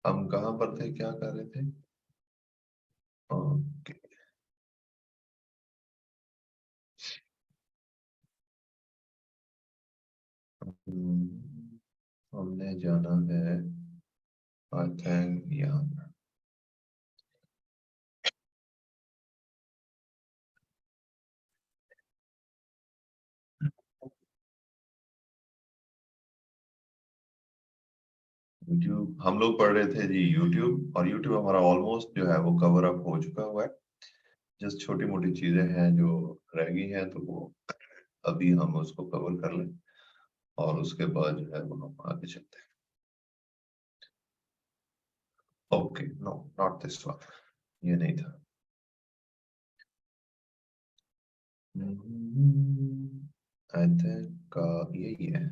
हम कहाँ पर थे, क्या कर रहे थे? ओके। हमने जाना है आई थिंक यहाँ। यूट्यूब हम लोग पढ़ रहे थे जी, यूट्यूब। और यूट्यूब हमारा ऑलमोस्ट जो है वो कवर अप हो चुका हुआ है। जस्ट छोटी मोटी चीजें हैं जो रह गई हैं, तो वो अभी हम उसको कवर कर लें और उसके बाद जो है वो हम आगे चलते हैं। Okay, no not this one, ये नहीं था। आई थिंक यही है।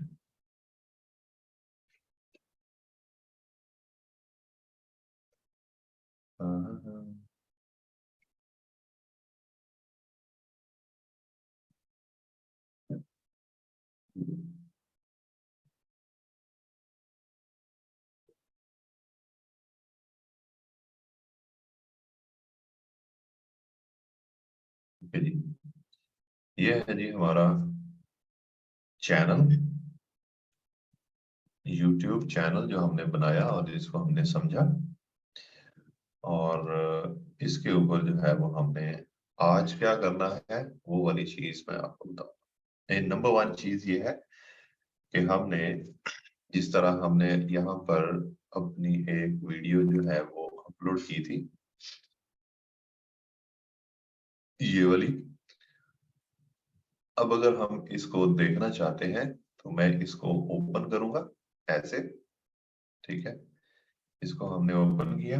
ओके जी, ये है जी हमारा चैनल, यूट्यूब चैनल जो हमने बनाया और जिसको हमने समझा। और इसके ऊपर जो है वो हमने आज क्या करना है वो वाली चीज मैं आपको बताऊँ। नंबर वन चीज ये है कि हमने जिस तरह हमने यहाँ पर अपनी एक वीडियो जो है वो अपलोड की थी, ये वाली। अब अगर हम इसको देखना चाहते हैं तो मैं इसको ओपन करूंगा ऐसे, ठीक है। इसको हमने ओपन किया।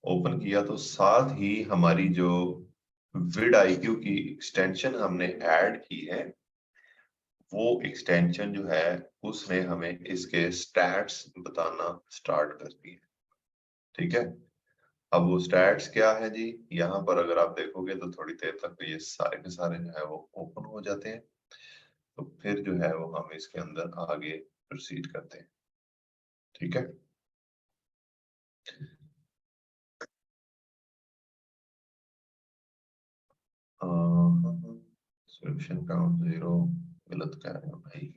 ओपन किया तो साथ ही हमारी जो विड आईक्यू की एक्सटेंशन हमने ऐड की है, वो एक्सटेंशन जो है उसने हमें इसके स्टैट्स बताना स्टार्ट कर दिए, ठीक है। अब वो स्टैट्स क्या है जी, यहाँ पर अगर आप देखोगे तो थोड़ी देर तक तो ये सारे के सारे जो है वो ओपन हो जाते हैं। तो फिर जो है वो हम इसके अंदर आगे प्रोसीड करते हैं, ठीक है। सॉल्यूशन काउंट 0, गलत कह रहे हो भाई।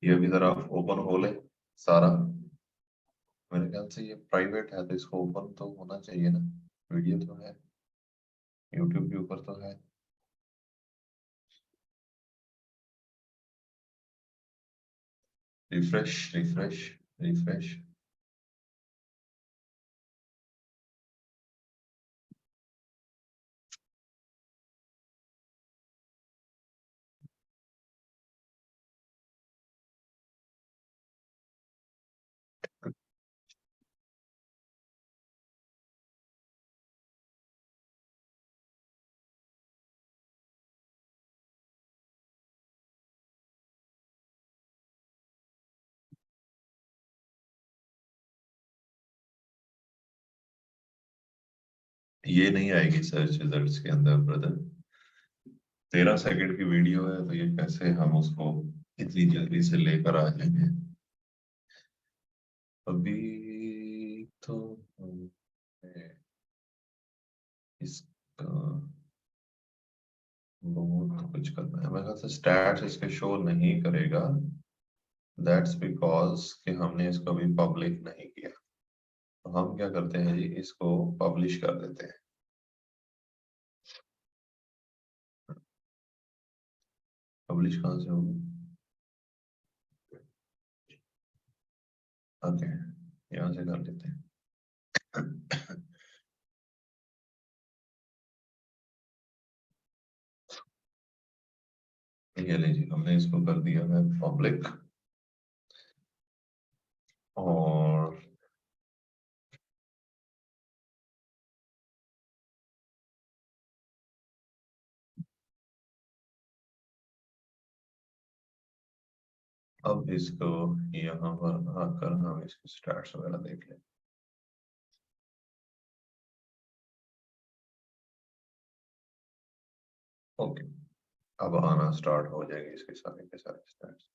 ये अभी जरा ओपन हो ले सारा। मेरे ख्याल से ये प्राइवेट है तो इसको ओपन तो होना चाहिए ना। वीडियो तो है, यूट्यूब के ऊपर तो है। Refresh refresh refresh. ये नहीं आएगी सर्च रिजल्ट्स के अंदर ब्रदर। 13 सेकंड की वीडियो है तो ये कैसे हम उसको इतनी जल्दी से लेकर आ जाएंगे। अभी तो हमें इसका बहुत कुछ करना है। मेरे ख्याल से स्टैट्स इसके शो नहीं करेगा। दैट्स बिकॉज कि हमने इसको अभी पब्लिक नहीं किया। तो हम क्या करते हैं जी, इसको पब्लिश कर देते हैं। पब्लिश कहाँ से होगी? ओके, यहाँ से कर लेते हैं। ये लीजिए, हमने इसको कर दिया है पब्लिक। और अब इसको यहाँ पर आकर हम इसके स्टार्ट्स वगैरह देख लें। ओके, अब आना स्टार्ट हो जाएंगे इसके सारे के सारे स्टैट्स।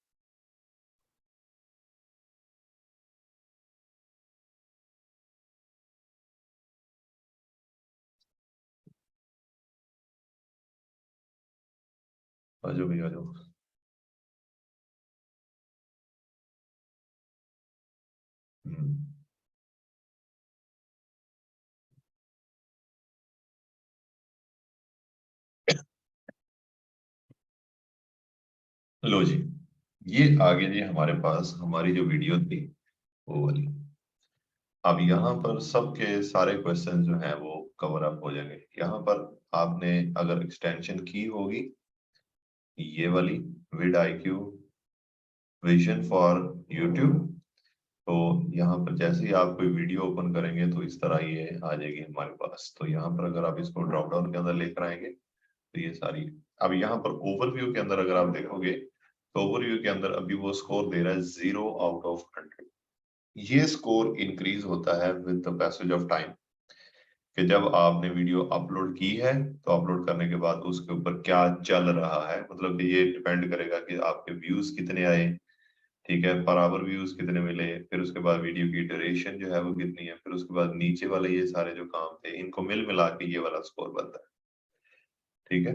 आ जाओ भैया, आ जाओ। हम्म, लो जी, ये आगे जी हमारे पास हमारी जो वीडियो थी वो वाली। अब यहाँ पर सबके सारे क्वेश्चन जो हैं वो कवर अप हो जाएंगे। यहाँ पर आपने अगर एक्सटेंशन की होगी ये वाली विड IQ विजन फॉर यूट्यूब, तो यहाँ पर जैसे ही आप कोई वीडियो ओपन करेंगे तो इस तरह ये आ जाएगी हमारे पास। तो यहाँ पर अगर आप इसको ड्रॉप डाउन के अंदर लेकर आएंगे तो ये सारी, अब यहाँ पर ओवरव्यू के अंदर अगर आप देखोगे तो ओवरव्यू के अंदर अभी वो स्कोर दे रहा है 0/100। ये स्कोर इंक्रीज होता है with the passage of time, कि जब आपने वीडियो अपलोड की है तो अपलोड करने के बाद उसके ऊपर क्या चल रहा है, मतलब कि ये डिपेंड करेगा कि आपके व्यूज कितने आए, ठीक है, पर आवर व्यूज कितने मिले, फिर उसके बाद वीडियो की ड्यूरेशन जो है वो कितनी है, फिर उसके बाद नीचे वाले ये सारे जो काम थे इनको मिल मिला के ये वाला स्कोर बनता है, ठीक है।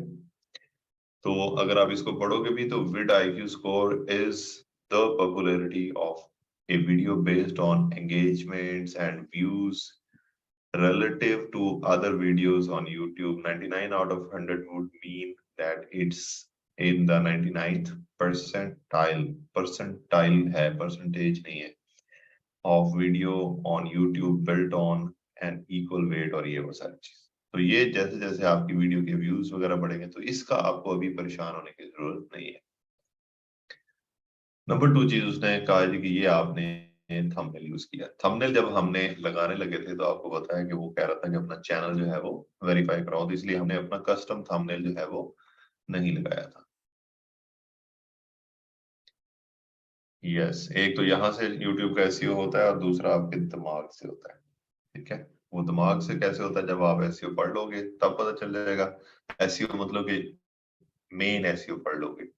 तो अगर आप इसको पढ़ोगे भी तो विड IQ score is the popularity of A video based on engagements and views relative to other videos on YouTube. 99 out of 100 would mean that it's in the 99th percentile, percentile है, percentage नहीं है, of video on YouTube built on an equal weight, और ये वो सारी चीज। तो ये जैसे जैसे आपकी वीडियो के व्यूज वगैरह बढ़ेंगे तो इसका आपको अभी परेशान होने की जरूरत नहीं है। नंबर 2 चीज उसने कहा है कि ये आपने थंबनेल यूज किया। थंबनेल जब हमने लगाने लगे थे तो आपको बताया कि वो कह रहा था कि अपना चैनल जो है वो वेरीफाई कराओ, तो इसलिए हमने अपना कस्टम थंबनेल जो है वो नहीं लगाया था। यस, एक तो यहाँ से YouTube का SEO होता है और दूसरा आपके दिमाग से होता है, ठीक है। वो दिमाग से कैसे होता है, जब आप SEO पढ़ लोगे तब पता चल जाएगा। SEO मतलब कि मेन SEO पढ़ लोगे,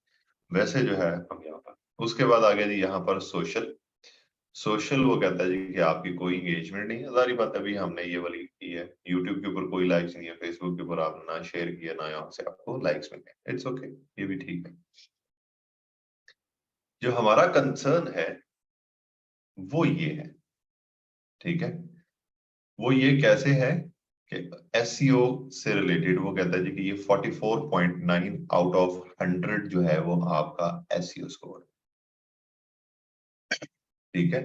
वैसे जो है हम यहाँ पर। उसके बाद आ गया जी यहाँ पर सोशल। सोशल वो कहता है जी कि आपकी कोई एंगेजमेंट नहीं है, सारी बात अभी हमने ये वाली की है। यूट्यूब के ऊपर कोई लाइक्स नहीं है, फेसबुक के ऊपर आपने ना शेयर किया ना यहाँ से आपको लाइक्स मिले, इट्स ओके, ये भी ठीक है। जो हमारा कंसर्न है वो ये है, ठीक है। वो ये कैसे है कि SEO से रिलेटेड वो कहता है जी कि ये 44.9 आउट ऑफ 100 जो है वो आपका SEO स्कोर, ठीक है।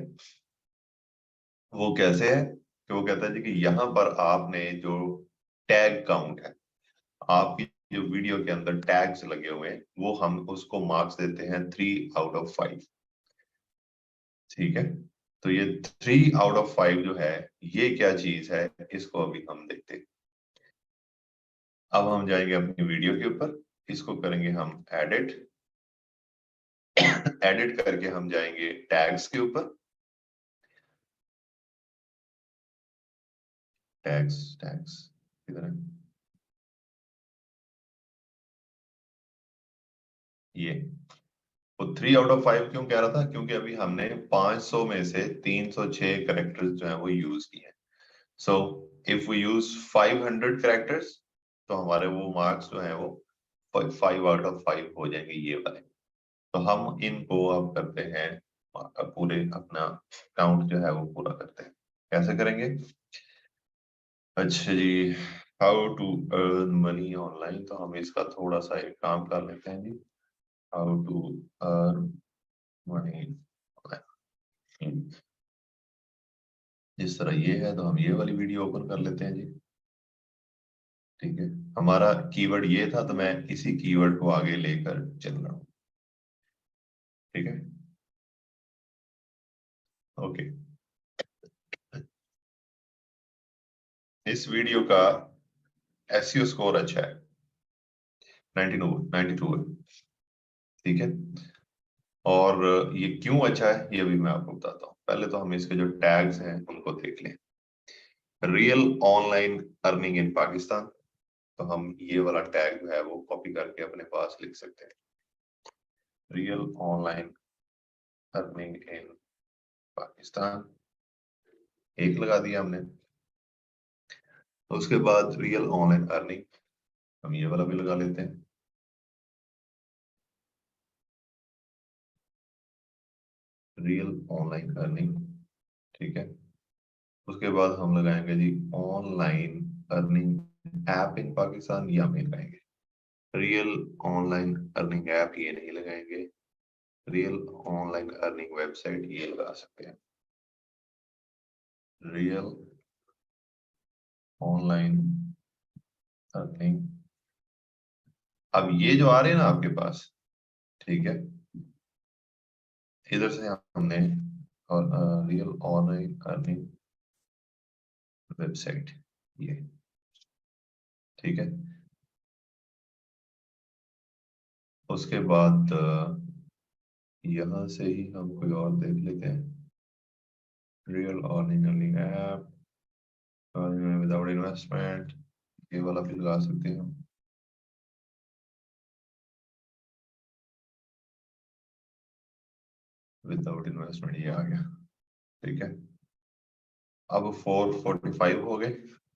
वो कैसे है कि वो कहता है जी कि यहाँ पर आपने जो टैग काउंट है, आपकी जो वीडियो के अंदर टैग्स लगे हुए हैं वो हम उसको मार्क्स देते हैं 3/5, ठीक है। तो ये 3/5 जो है ये क्या चीज है, इसको अभी हम देखते हैं। अब हम जाएंगे अपनी वीडियो के ऊपर, इसको करेंगे हम एडिट। एडिट करके हम जाएंगे टैग्स के ऊपर। टैग्स, टैग्स किधर है, ये। वो 3/5 क्यों कह रहा था, क्योंकि अभी हमने 500 में से 306 करेक्टर्स जो है वो यूज किए। So if we use 500 characters तो हमारे वो मार्क्स जो है वो 5/5 हो जाएंगे ये वाले। तो हम इनको अब करते हैं पूरे, अपना काउंट जो है वो पूरा करते हैं। कैसे करेंगे, अच्छा जी, how to earn money online, तो हम इसका थोड़ा सा एक काम कर लेते हैं जी। How to earn money online, जिस तरह ये है तो हम ये वाली वीडियो ओपन कर लेते हैं जी, ठीक है। हमारा कीवर्ड ये था तो मैं इसी कीवर्ड को आगे लेकर चल रहा हूँ, ठीक है, ओके। इस वीडियो का SEO स्कोर अच्छा है, 92 है, ठीक है। और ये क्यों अच्छा है ये भी मैं आपको बताता हूँ। पहले तो हम इसके जो टैग्स हैं उनको देख लें। Real online earning in Pakistan, तो हम ये वाला टैग जो है वो कॉपी करके अपने पास लिख सकते हैं, real online earning in Pakistan, एक लगा दिया हमने। तो उसके बाद रियल ऑनलाइन अर्निंग, हम ये वाला भी लगा लेते हैं, रियल ऑनलाइन अर्निंग, ठीक है। उसके बाद हम लगाएंगे जी online earning app in Pakistan, या में लगाएंगे रियल ऑनलाइन अर्निंग ऐप, ये नहीं लगाएंगे, रियल ऑनलाइन अर्निंग वेबसाइट ये लगा सकते हैं, रियल ऑनलाइन अर्निंग। अब ये जो आ रहे हैं ना आपके पास, ठीक है, इधर से हमने और रियल ऑनलाइन अर्निंग वेबसाइट ये, ठीक है। उसके बाद यहां से ही हम कोई और देख लेते हैं, real earning app without investment, ये वाला भी लगा सकते हैं हम, विदाउट इन्वेस्टमेंट, ये आ गया, ठीक है। अब 445 हो गए,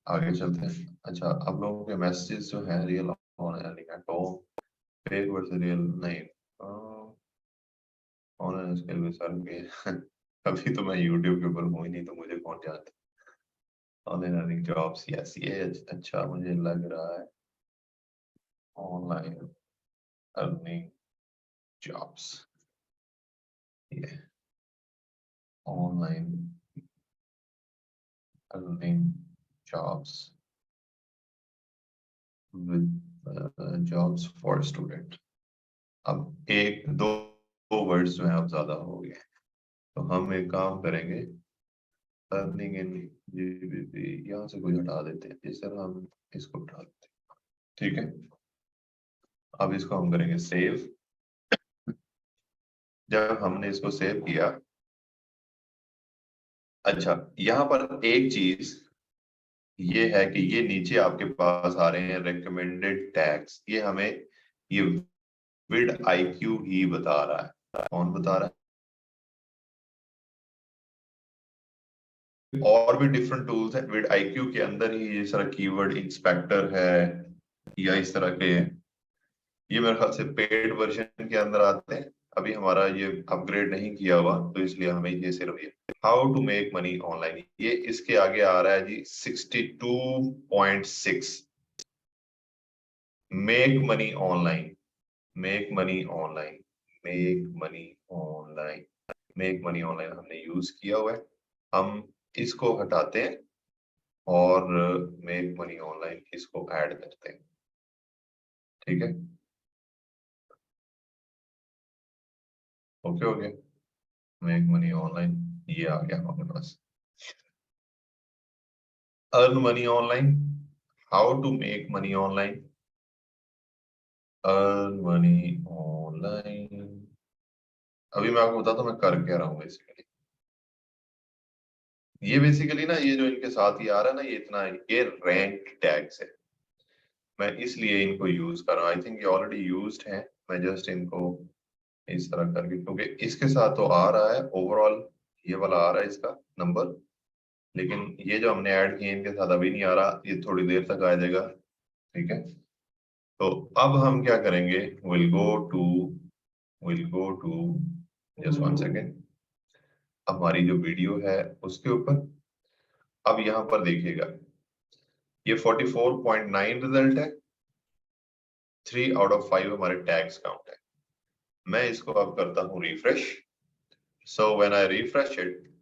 आगे चलते हैं। अच्छा, अब लोगों के मैसेजेस जो है रियल ऑनलाइन तो फेक वर्सेस रियल नहीं, ऑनलाइन स्किल भी सर के अभी तो मैं यूट्यूब के ऊपर हूँ ही नहीं, तो मुझे कौन जानता। ऑनलाइन अर्निंग जॉब्स, यस ये अच्छा मुझे लग रहा है, ऑनलाइन अर्निंग जॉब्स, ये online earning jobs with jobs for student. अब एक दो वर्ड्स जो है अब ज्यादा हो गए, तो हम एक काम करेंगे, अर्निंग इन जीबीपी यहाँ से कोई हटा देते हैं, इस तरह हम इसको हटा देते हैं, ठीक है। अब इसको हम करेंगे सेव। जब हमने इसको सेव किया, अच्छा यहाँ पर एक चीज ये है कि ये नीचे आपके पास आ रहे हैं रिकमेंडेड टैग्स, ये हमें ये विड आईक्यू ही बता रहा है, कौन बता रहा है, और भी डिफरेंट टूल्स हैं विड आईक्यू के अंदर ही, इस तरह कीवर्ड इंस्पेक्टर है या इस तरह के, ये मेरे ख्याल से पेड वर्जन के अंदर आते हैं, अभी हमारा ये अपग्रेड नहीं किया हुआ, तो इसलिए हमें ये सिर्फ ये how to make money online, ये इसके आगे आ रहा है जी 62.6, make money online, make money online, make money online, make money online हमने यूज किया हुआ है, हम इसको हटाते हैं और मेक मनी ऑनलाइन इसको ऐड करते हैं, ठीक है, ओके हो गया, मेक मनी ऑनलाइन ये आ गया हमारे पास। Earn money online, how to make money online, earn money online, अभी मैं आपको बताता हूँ मैं कर क्या रहा हूँ बेसिकली, ये बेसिकली ना ये जो इनके साथ ही आ रहा है ना, ये इतना ये रैंक टैग्स है, मैं इसलिए इनको यूज कर रहा हूँ, आई थिंक ये ऑलरेडी यूज्ड है, मैं जस्ट इनको इस तरह करके, क्योंकि इसके साथ तो आ रहा है ओवरऑल, ये वाला आ रहा है इसका नंबर, लेकिन ये जो हमने ऐड किए इनके साथ अभी नहीं आ रहा, ये थोड़ी देर तक आ जाएगा, ठीक है। तो अब हम क्या करेंगे, will go to just one second, हमारी जो वीडियो है उसके ऊपर, अब यहाँ पर देखिएगा ये 44.9 रिजल्ट है, 3 आउट ऑफ 5 हमारे टैग्स काउंट है। मैं इसको अब करता हूँ refresh, so when I refresh it,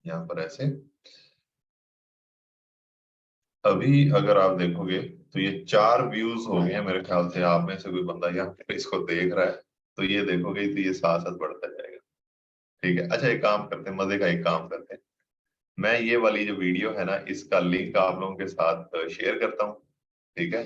यहाँ पर ऐसे, अभी अगर आप देखोगे तो ये 4 व्यूज हो गए हैं, मेरे ख्याल से आप में से कोई बंदा यहाँ पे इसको देख रहा है, तो ये देखोगे तो ये साथ साथ बढ़ता जाएगा, ठीक है। अच्छा एक काम करते हैं, मजे का एक काम करते हैं, मैं ये वाली जो वीडियो है ना इसका लिंक आप लोगों के साथ शेयर करता हूँ, ठीक है।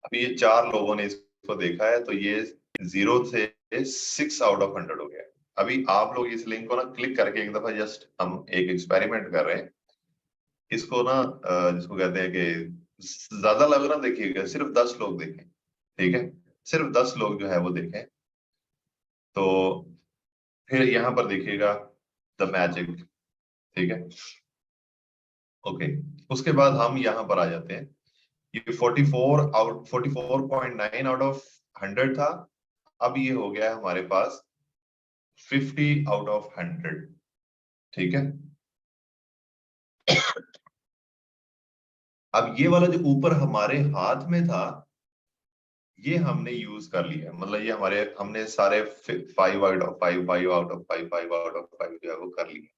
अभी ये 4 लोगों ने इसको देखा है, तो ये 0 से 6 आउट ऑफ 100 हो गया। अभी आप लोग इस लिंक को ना क्लिक करके एक दफा जस्ट हम एक एक्सपेरिमेंट कर रहे हैं, इसको ना जिसको कहते हैं कि ज्यादा लग रहा देखिएगा, सिर्फ 10 लोग देखें, ठीक है, सिर्फ 10 लोग जो है वो देखें। तो फिर यहाँ पर देखिएगा द मैजिक, ठीक है, ओके। उसके बाद हम यहाँ पर आ जाते हैं, ये 44.9 आउट ऑफ 100 था, अब ये हो गया है हमारे पास 50 आउट ऑफ 100, ठीक है। अब ये वाला जो ऊपर हमारे हाथ में था, ये हमने यूज कर लिया, मतलब ये हमारे, हमने सारे 5 out of 5, 5 out of 5, 5 out of 5 जो है वो कर लिया,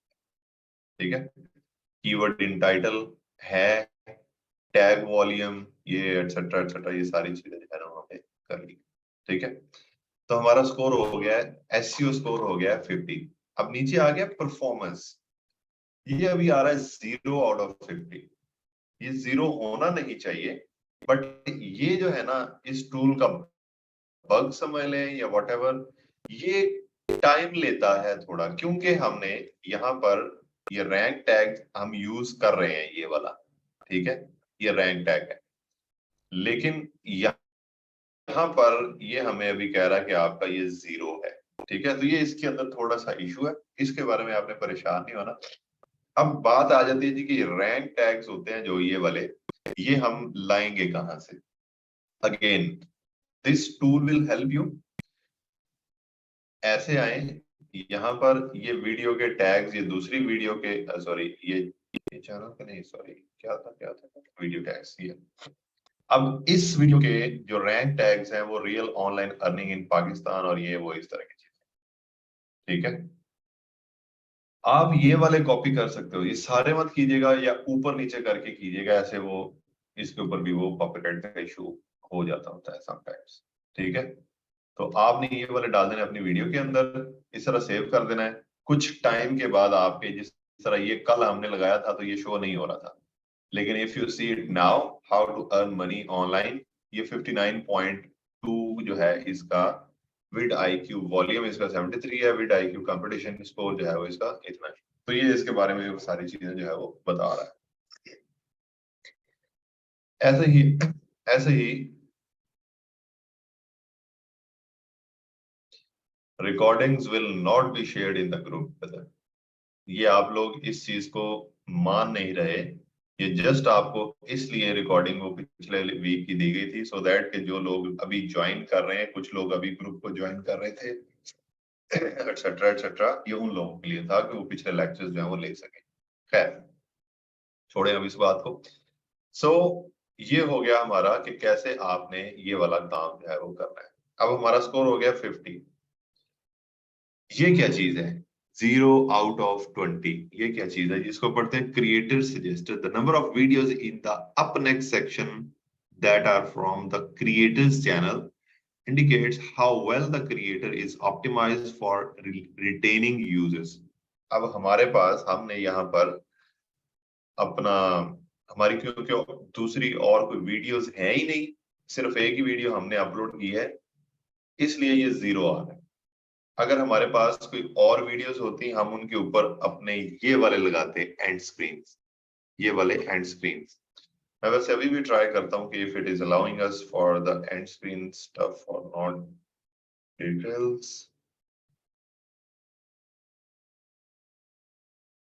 ठीक है। कीवर्ड इन टाइटल है, टैग वॉल्यूम, ये एटसेट्रा एटसेट्रा, ये सारी चीजें जो है ना हमने कर ली, ठीक है। तो हमारा स्कोर हो गया है, एसईओ स्कोर हो गया है 50। अब नीचे आ गया परफॉर्मेंस, ये अभी आ रहा है 0 आउट ऑफ 50। ये 0 होना नहीं चाहिए, बट ये जो है ना इस टूल का बग समझ लें या व्हाटएवर, ये टाइम लेता है थोड़ा, क्योंकि हमने यहाँ पर ये रैंक टैग हम यूज कर रहे हैं, ये वाला, ठीक है, ये रैंक टैग है। लेकिन यहाँ पर ये हमें अभी कह रहा है कि आपका ये 0 है, ठीक है। तो ये इसके अंदर थोड़ा सा इशू है, इसके बारे में आपने परेशान नहीं होना। अब बात आ जाती है जी कि रैंक टैग्स होते हैं जो ये वाले, ये हम लाएंगे कहां से? Again this tool will help you. ऐसे आए यहाँ पर, ये वीडियो के टैग्स, ये दूसरी वीडियो के सॉरी ये चैनल का नहीं, सॉरी क्या था वीडियो टैग्स, ये। अब इस वीडियो के जो रैंक टैग्स हैं वो real online earning in Pakistan और ये वो इस तरह की चीजें, ठीक है। आप ये वाले कॉपी कर सकते हो, ये सारे मत कीजिएगा या ऊपर नीचे करके कीजिएगा, ऐसे वो इसके ऊपर भी वो कॉपीराइट का इशू हो जाता होता है समटाइम्स, ठीक है। तो आपने ये वाले डाल देना अपनी वीडियो के अंदर, इस तरह सेव कर देना है। कुछ टाइम के बाद आपके, जिस तरह ये कल हमने लगाया था तो ये शो नहीं हो रहा था, लेकिन if you see it now, how to earn money online, ये 59.2 जो है इसका विद आईक्यू, वॉल्यूम इसका 73 है, विद आईक्यू कंपटीशन स्कोर जो है वो इसका इतना है। तो ये इसके बारे में वो सारी चीजें जो है वो बता रहा है। ऐसे ही ऐसे ही recordings will not be shared in the group. ये आप लोग इस चीज को मान नहीं रहे, ये जस्ट आपको इसलिए रिकॉर्डिंग वो पिछले वीक की दी गई थी, सो दैट कि जो लोग अभी ज्वाइन कर रहे हैं, कुछ लोग अभी ग्रुप को ज्वाइन कर रहे थे एक्सेट्रा एक्सेट्रा, ये उन लोगों के लिए था कि वो पिछले लेक्चर्स जो है वो ले सके। खैर, छोड़े अब इस बात को। सो ये हो गया हमारा कि कैसे आपने ये वाला काम जो है वो करना है। अब हमारा स्कोर हो गया 50। ये क्या चीज है? 0 आउट ऑफ 20, ये क्या चीज है जिसको पढ़ते हैं creator suggested the number of videos in the up next section that are from the creator's channel indicates how well the creator is optimized for retaining users। अब हमारे पास, हमने यहाँ पर अपना, हमारी क्योंकि दूसरी और कोई वीडियोस है ही नहीं, सिर्फ एक ही वीडियो हमने अपलोड की है, इसलिए ये 0 आ रहा है। अगर हमारे पास कोई और वीडियोस होती, हम उनके ऊपर अपने ये वाले लगाते एंड स्क्रीन, ये वाले एंड स्क्रीन। मैं वैसे अभी भी ट्राई करता हूँ कि if it is allowing us for the end screen stuff और नॉट डिटेल्स।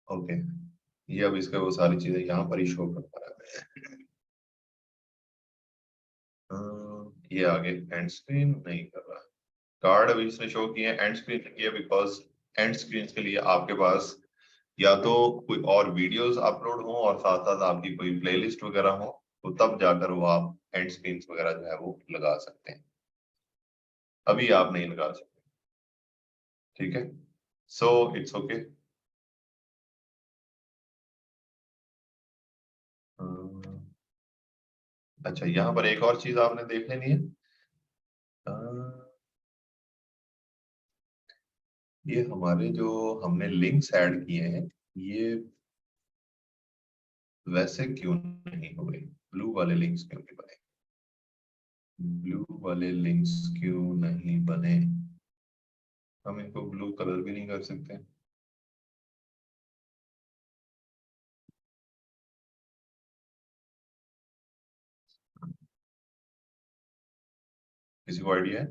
ओके, ये अब इसका वो सारी चीजें यहाँ पर ही शो कर पा रहा है। ये आगे एंड स्क्रीन नहीं कर रहा, कार्ड अभी इसने शो किए, एंड स्क्रीन किया बिकॉज एंड स्क्रीन के लिए आपके पास या तो कोई और वीडियोस अपलोड हो और साथ साथ आपकी कोई प्लेलिस्ट वगैरह हो, तो तब जाकर वो आप एंड स्क्रीन वगैरह जो है वो लगा सकते हैं, अभी आप नहीं लगा सकते, ठीक है। So it's okay. अच्छा, यहाँ पर एक और चीज आपने देख लेनी है। ये हमारे जो हमने लिंक्स ऐड किए हैं, ये वैसे क्यों नहीं हो गए? ब्लू वाले लिंक्स क्यों नहीं बने? ब्लू वाले लिंक्स क्यों नहीं बने? हम इनको ब्लू कलर भी नहीं कर सकते? किसी को आइडिया है?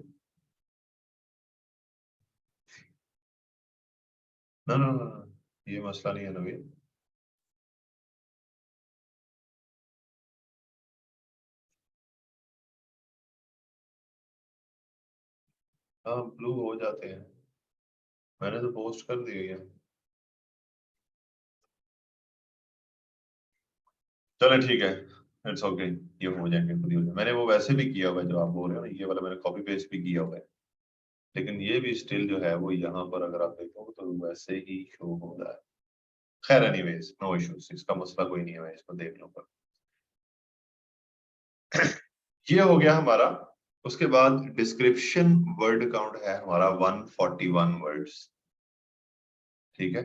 ना ना ना, ये मसला नहीं है नवीन। हाँ ब्लू हो जाते हैं, मैंने तो पोस्ट कर दी है। चलो ठीक है, इट्स ओके, ये हो जाएंगे, खुद ही हो जाएंगे। मैंने वो वैसे भी किया हुआ है जो आप बोल रहे हो ना, ये वाला मैंने कॉपी पेस्ट भी किया हुआ है, लेकिन ये भी स्टिल जो है वो यहाँ पर अगर आप देखो तो वैसे ही शो हो रहा है। खैर एनीवेज नो इश्यूज, इसका मसला कोई नहीं है, मैं इसको देख लूंगा। ये हो गया हमारा। उसके बाद डिस्क्रिप्शन वर्ड काउंट है हमारा 141 वर्ड्स। ठीक है,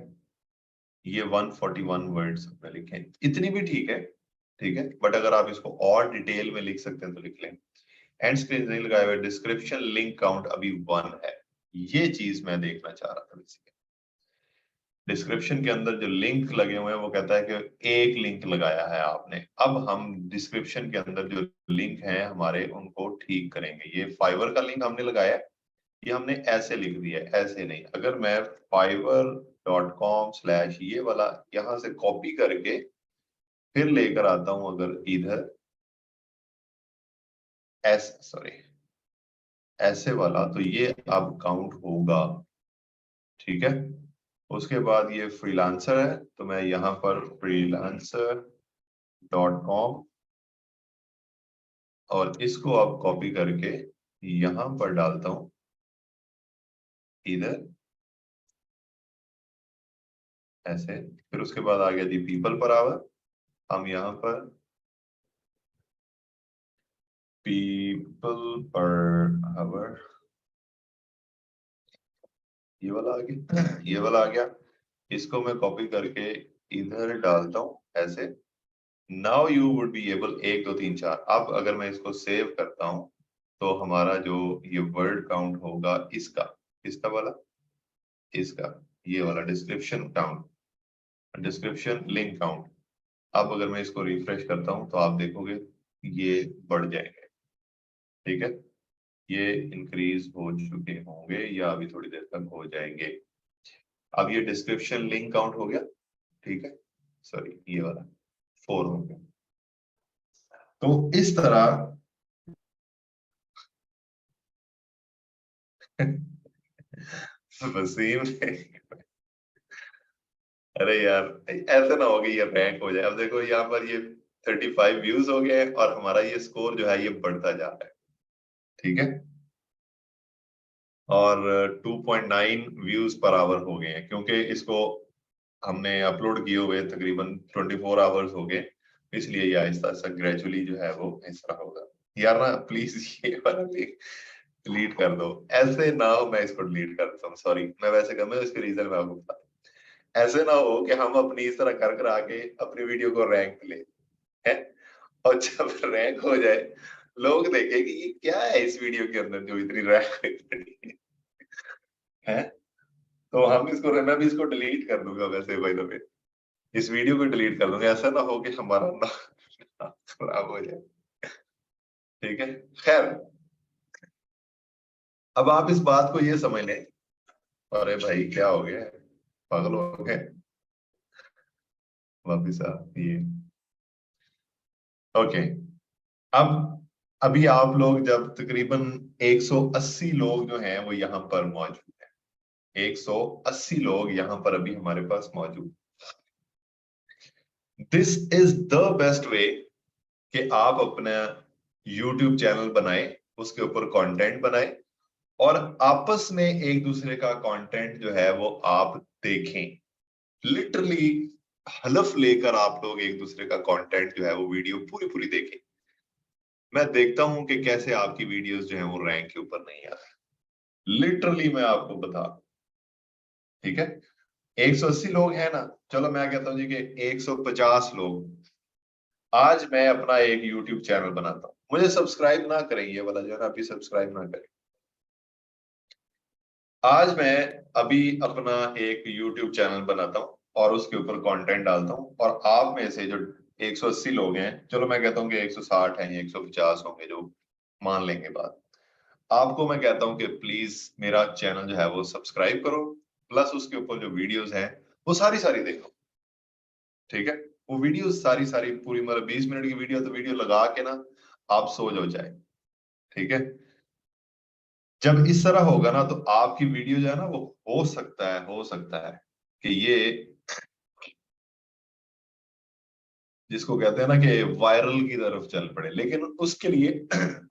ये 141 वर्ड्स हमने लिखे हैं, इतनी भी ठीक है। ठीक है, बट अगर आप इसको और डिटेल में लिख सकते हैं तो लिख लें। एंड स्क्रीन नहीं लगाए हुए, डिस्क्रिप्शन लिंक काउंट अभी 1 है, ये चीज मैं देखना चाह रहा था बेसिकली। डिस्क्रिप्शन के अंदर जो लिंक लगे हुए हैं वो कहता है कि एक लिंक लगाया है आपने। अब हम डिस्क्रिप्शन के अंदर जो लिंक हैं हमारे उनको ठीक करेंगे। ये फाइवर का लिंक हमने लगाया है, ये हमने ऐसे लिख दिया है, ऐसे नहीं। अगर मैं fiverr.com/ ये वाला यहां से कॉपी करके फिर लेकर आता हूं अगर इधर सॉरी ऐसे वाला, तो ये अब काउंट होगा। ठीक है, उसके बाद ये फ्रीलांसर है, तो मैं यहाँ पर freelancer.com और इसको अब कॉपी करके यहां पर डालता हूं इधर ऐसे। फिर उसके बाद आ गया जी पीपल पर आवर, हम यहाँ पर पीपल पर आवर ये वाला आ गया, ये वाला आ गया। इसको मैं कॉपी करके इधर डालता हूं ऐसे। Now you would be able, 1 2 3 4। अब अगर मैं इसको सेव करता हूं तो हमारा जो ये वर्ड काउंट होगा इसका, किसका वाला, इसका, ये वाला description count, description link count. अब अगर मैं इसको रिफ्रेश करता हूं तो आप देखोगे ये बढ़ जाएंगे। ठीक है, ये इंक्रीज हो चुके होंगे या अभी थोड़ी देर तक हो जाएंगे। अब ये डिस्क्रिप्शन लिंक काउंट हो गया। ठीक है, सॉरी ये वाला 4 हो गया। तो इस तरह वसीम ने, अरे यार ऐसे ना हो गई ये रैंक हो जाए। अब देखो यहाँ पर ये 35 व्यूज हो गए हैं और हमारा ये स्कोर जो है ये बढ़ता जा रहा है। ठीक है, और 2.9 व्यूज पर आवर हो गए हैं, क्योंकि इसको हमने अपलोड किए हुए तकरीबन 24 आवर्स हो गए, इसलिए ये आहिस्ता आहिस्ता ग्रेजुअली जो है वो इस तरह होगा। यार ना प्लीज ये वाला लिंक डिलीट कर दो, ऐसे ना हो। मैं इसको डिलीट कर देता हूँ, सॉरी, मैं वैसे कर, मैं इसके रीजन में आपको बता, ऐसे ना हो कि हम अपनी इस तरह कर कर आके अपनी वीडियो को रैंक ले है, और जब रैंक हो जाए लोग देखें कि ये क्या है इस वीडियो के अंदर जो इतनी रैंक है। तो हम इसको, मैं भी इसको डिलीट कर दूंगा वैसे भाई दफे, इस वीडियो को डिलीट कर दूंगा, ऐसा ना हो कि हमारा नाम खराब हो जाए। ठीक है, खैर अब आप इस बात को ये समझ लें। अरे भाई क्या हो गया, पागल हो गए, वापिस आ ये। ओके, अब अभी आप लोग जब तकरीबन 180 लोग जो हैं वो यहाँ पर मौजूद हैं, 180 लोग यहाँ पर अभी हमारे पास मौजूद। दिस इज द बेस्ट वे कि आप अपना YouTube चैनल बनाएं, उसके ऊपर कंटेंट बनाएं और आपस में एक दूसरे का कंटेंट जो है वो आप देखें। लिटरली हलफ लेकर आप लोग एक दूसरे का कंटेंट जो है वो वीडियो पूरी पूरी देखें। मैं देखता हूं कि कैसे आपकी वीडियोस जो है वो रैंक के ऊपर नहीं आती, लिटरली मैं आपको बता। ठीक है, 180 लोग हैं ना, चलो मैं कहता हूं जी कि 150 लोग, आज मैं अपना एक YouTube चैनल बनाता हूं, मुझे सब्सक्राइब ना करें, ये वाला जो है ना अभी सब्सक्राइब ना करें। आज मैं अभी अपना एक YouTube चैनल बनाता हूं और उसके ऊपर कंटेंट डालता हूं, और आप में से जो 180 लोग हैं, चलो मैं कहता हूं कि 160 हैं या 150 होंगे जो मान लेंगे बात, आपको मैं कहता हूं कि प्लीज मेरा चैनल जो है वो सब्सक्राइब करो, प्लस उसके ऊपर जो वीडियोस हैं वो सारी सारी देखो, ठीक है। वो वीडियो सारी सारी पूरी, मतलब 20 मिनट की वीडियो, तो वीडियो लगा के ना आप सो जाओ चाहे, ठीक है। जब इस तरह होगा ना तो आपकी वीडियो जो है ना वो हो सकता है कि ये जिसको कहते हैं ना कि वायरल की तरफ चल पड़े, लेकिन उसके लिए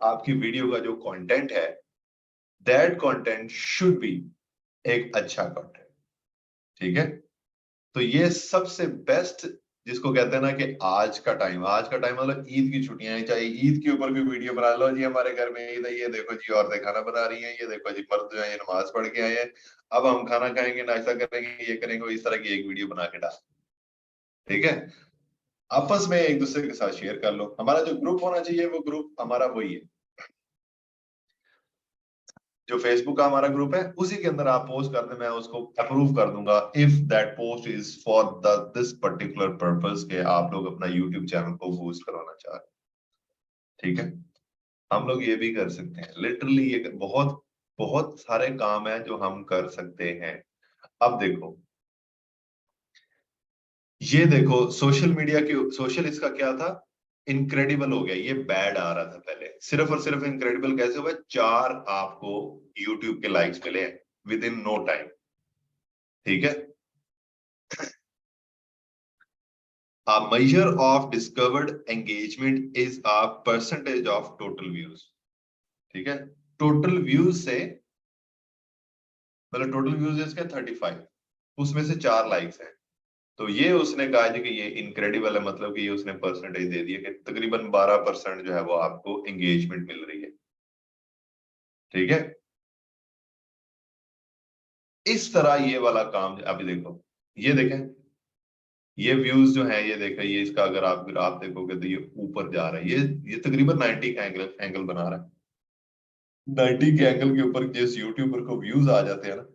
आपकी वीडियो का जो कंटेंट है, दैट कंटेंट शुड बी एक अच्छा कंटेंट, ठीक है। तो ये सबसे बेस्ट, जिसको कहते हैं ना कि आज का टाइम मतलब ईद की छुट्टियां हैं, चाहे ईद के ऊपर भी वीडियो बना लो जी, हमारे घर में ईद है, ये देखो जी औरतें खाना बना रही हैं, ये देखो जी मर्द जो है ये नमाज पढ़ के आए हैं, अब हम खाना खाएंगे, नाश्ता करेंगे, ये करेंगे, इस तरह की एक वीडियो बना के डाल, ठीक है। आपस में एक दूसरे के साथ शेयर कर लो। हमारा जो ग्रुप होना चाहिए वो ग्रुप हमारा वही है, जो फेसबुक का हमारा ग्रुप है, उसी के अंदर आप पोस्ट कर दे, मैं उसको अप्रूव कर दूंगा if that post is for the this particular purpose के आप लोग अपना यूट्यूब चैनल को बूस्ट करवाना चाह रहे हैं, ठीक है। हम लोग ये भी कर सकते हैं, लिटरली ये बहुत बहुत सारे काम है जो हम कर सकते हैं। अब देखो, ये देखो सोशल मीडिया की सोशल इसका क्या था, इनक्रेडिबल हो गया, ये बैड आ रहा था पहले, सिर्फ और सिर्फ इनक्रेडिबल कैसे हुआ, 4 आपको यूट्यूब के लाइक्स मिले हैं विद इन नो टाइम, ठीक है। A measure of discovered engagement is a percentage of total views, ठीक है। टोटल व्यूज से मतलब टोटल व्यूज इसके 35, उसमें से 4 लाइक्स हैं, तो ये उसने कहा जी कि ये इनक्रेडिबल है, मतलब कि ये उसने परसेंटेज दे दिया कि तकरीबन 12% जो है वो आपको एंगेजमेंट मिल रही है, ठीक है। इस तरह ये वाला काम अभी देखो, ये देखें, ये व्यूज जो है ये देखें, ये इसका अगर आप ग्राफ देखोगे तो ये ऊपर जा रहा है, ये तकरीबन 90 का एंगल एंगल बना रहा है। 90 के एंगल के ऊपर जिस यूट्यूबर को व्यूज आ जाते हैं ना,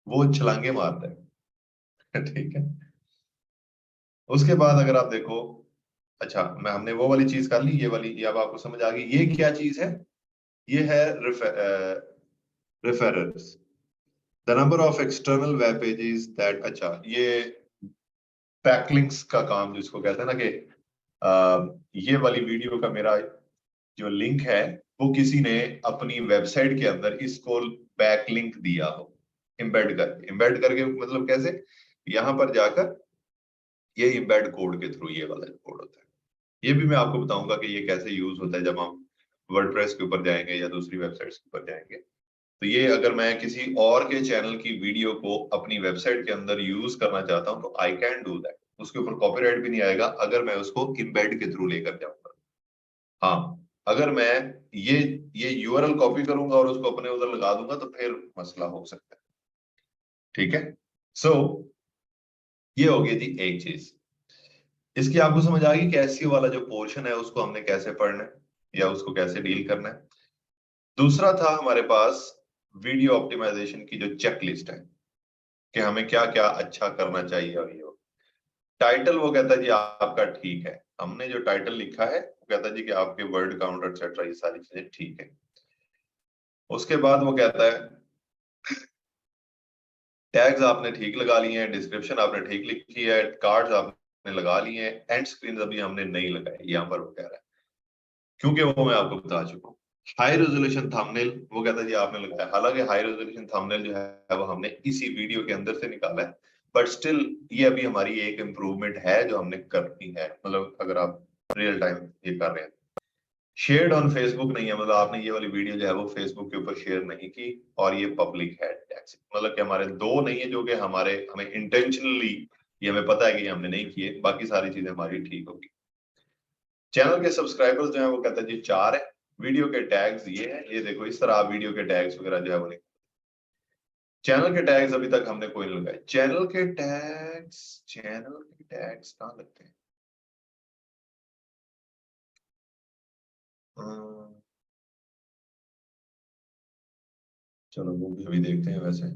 वो छलांगे मारता है ठीक है। उसके बाद अगर आप देखो, अच्छा मैं हमने वो वाली चीज कर ली, ये वाली ये अब आपको समझ आ गई, ये क्या चीज है, ये है referrals, the number of external web pages that, अच्छा ये बैकलिंक्स का काम जिसको कहते हैं ना कि ये वाली वीडियो का मेरा जो लिंक है वो किसी ने अपनी वेबसाइट के अंदर इसको बैकलिंक दिया हो, एम्बेड करके मतलब कैसे, यहां पर जाकर ये एम्बेड कोड के थ्रू, ये वाला कोड होता है। ये भी मैं आपको बताऊंगा कि ये कैसे यूज होता है जब हम वर्डप्रेस के ऊपर जाएंगे या दूसरी वेबसाइट्स के ऊपर जाएंगे। तो ये अगर मैं किसी और के चैनल की वीडियो को अपनी वेबसाइट के अंदर यूज करना चाहता हूं तो आई कैन डू दैट, उसके ऊपर कॉपीराइट भी नहीं आएगा अगर मैं उसको एम्बेड के थ्रू लेकर जाऊंगा। हाँ, अगर मैं ये ये यूआरएल कॉपी करूंगा और उसको अपने उधर लगा दूंगा तो फिर मसला हो सकता है, ठीक है। सो ये हो गई थी एक चीज, इसकी आपको समझ आ गई कि एसईओ वाला जो पोर्शन है उसको हमने कैसे पढ़ना है या उसको कैसे डील करना है। दूसरा था हमारे पास वीडियो ऑप्टिमाइजेशन की जो चेकलिस्ट है कि हमें क्या क्या अच्छा करना चाहिए, और ये टाइटल वो कहता है जी आपका ठीक है, हमने जो टाइटल लिखा है वो कहता है जी कि आपके वर्ड काउंट एक्सेट्रा ये सारी चीजें ठीक है। उसके बाद वो कहता है टैग्स आपने ठीक लगा लिए हैं, डिस्क्रिप्शन आपने ठीक लिखी है, कार्ड्स आपने लगा लिए हैं, एंड स्क्रीन अभी हमने नहीं लगाए, यहाँ पर वो कह रहा है, क्योंकि वो मैं आपको बता चुका हूँ। हाई रेजोल्यूशन थंबनेल वो कहता है जी आपने लगाया, हालांकि हाई रेजोल्यूशन थंबनेल जो है वो हमने इसी वीडियो के अंदर से निकाला है, बट स्टिल ये अभी हमारी एक इम्प्रूवमेंट है जो हमने करनी है, मतलब अगर आप रियल टाइम ये कर रहे हैं। शेयर्ड ऑन फेसबुक नहीं है, मतलब आपने ये वाली वीडियो जो है वो फेसबुक के ऊपर शेयर नहीं की, और ये पब्लिक है टैक्स, मतलब कि हमारे दो नहीं है जो कि हमारे हमें इंटेंशनली, ये हमें पता है कि हमने नहीं किए, बाकी सारी चीजें हमारी ठीक होगी। चैनल के सब्सक्राइबर्स जो है वो कहता है जी 4 है, वीडियो के टैग्स ये है, ये देखो इस तरह आप वीडियो के टैग्स वगैरह जो है वो नहीं, चैनल के टैग्स अभी तक हमने कोई नहीं लगाए, चैनल के टैग्स कहाँ लगते हैं, अम्म, चलो वो भी अभी देखते हैं वैसे,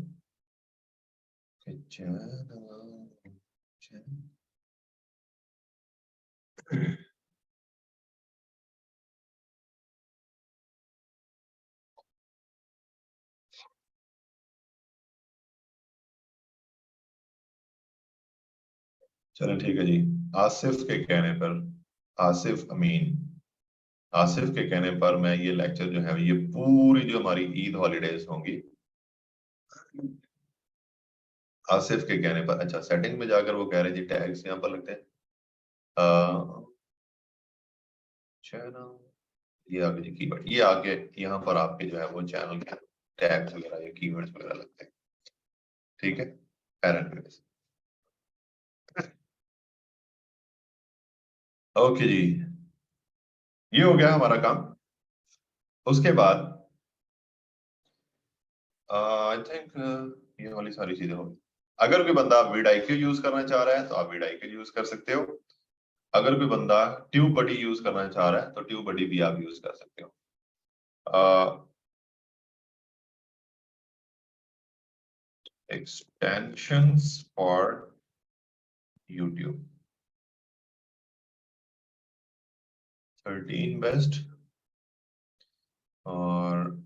चैनल चलो ठीक है जी। आसिफ के कहने पर, आसिफ अमीन, आसिफ के कहने पर मैं ये लेक्चर जो है, ये पूरी जो हमारी ईद हॉलीडेज होंगी, आसिफ के कहने पर। अच्छा, सेटिंग में जाकर वो कह रहे हैं जी टैग्स यहाँ पर लगते हैं। चैनल, ये आगे जी कीवर्ड, ये आगे यहाँ पर आपके जो है वो चैनल के टैग्स वगैरह या कीवर्ड्स वगैरह लगते हैं। ठीक है, पैरेंट। ओके जी, ये हो गया हमारा काम। उसके बाद आई थिंक ये वाली सारी चीजें होंगी। अगर कोई बंदा विड IQ यूज करना चाह रहा है तो आप विड IQ यूज कर सकते हो। अगर कोई बंदा ट्यूब बडी यूज करना चाह रहा है तो ट्यूब बडी भी आप यूज कर सकते हो। Extensions for YouTube 13 best. और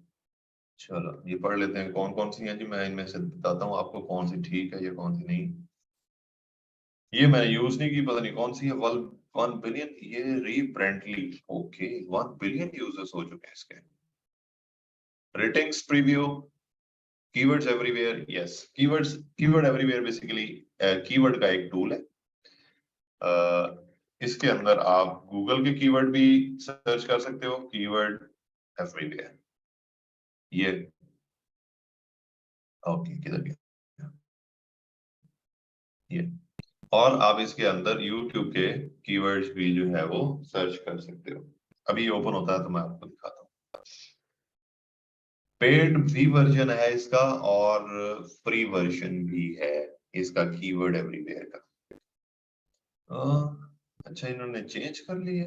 चलो ये पढ़ लेते हैं कौन कौन सी हैं जी। मैं इनमें से बताता हूँ आपको कौन सी ठीक है या कौन सी नहीं। ये मैंने यूज नहीं की, पता नहीं कौन सी है। 1 बिलियन, ये रीब्रेंटली। ओके, 1 बिलियन यूजर्स हो चुके हैं इसके। Ratings preview, keywords everywhere. Yes, keywords, keyword everywhere basically keyword का एक टूल है। इसके अंदर आप गूगल के कीवर्ड भी सर्च कर सकते हो, कीवर्ड एवरीवेयर। ये ओके, किधर गया ये। और आप इसके अंदर YouTube के कीवर्ड्स भी जो है वो सर्च कर सकते हो। अभी ओपन होता है तो मैं आपको दिखाता हूँ। पेड भी वर्जन है इसका और फ्री वर्जन भी है इसका, कीवर्ड एवरीवेयर का। अच्छा, इन्होंने चेंज कर लिया।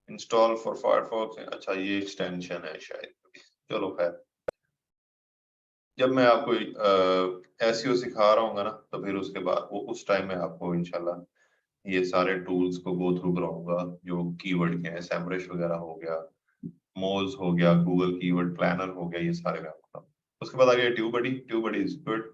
इंस्टॉल फॉर फायरफॉक्स, अच्छा ये एक्सटेंशन है शायद। चलो खैर, जब मैं आपको SEO सिखा रहा हूँ ना तो फिर उसके बाद वो उस टाइम में आपको इंशाल्लाह ये सारे टूल्स को गो थ्रू कराऊंगा जो कीवर्ड के हैं। सैमरश वगैरह हो गया, मोज हो गया, गूगल कीवर्ड प्लानर हो गया, ये सारे मैं आपको बताऊं। उसके बाद आ गया TubeBuddy. TubeBuddy is good.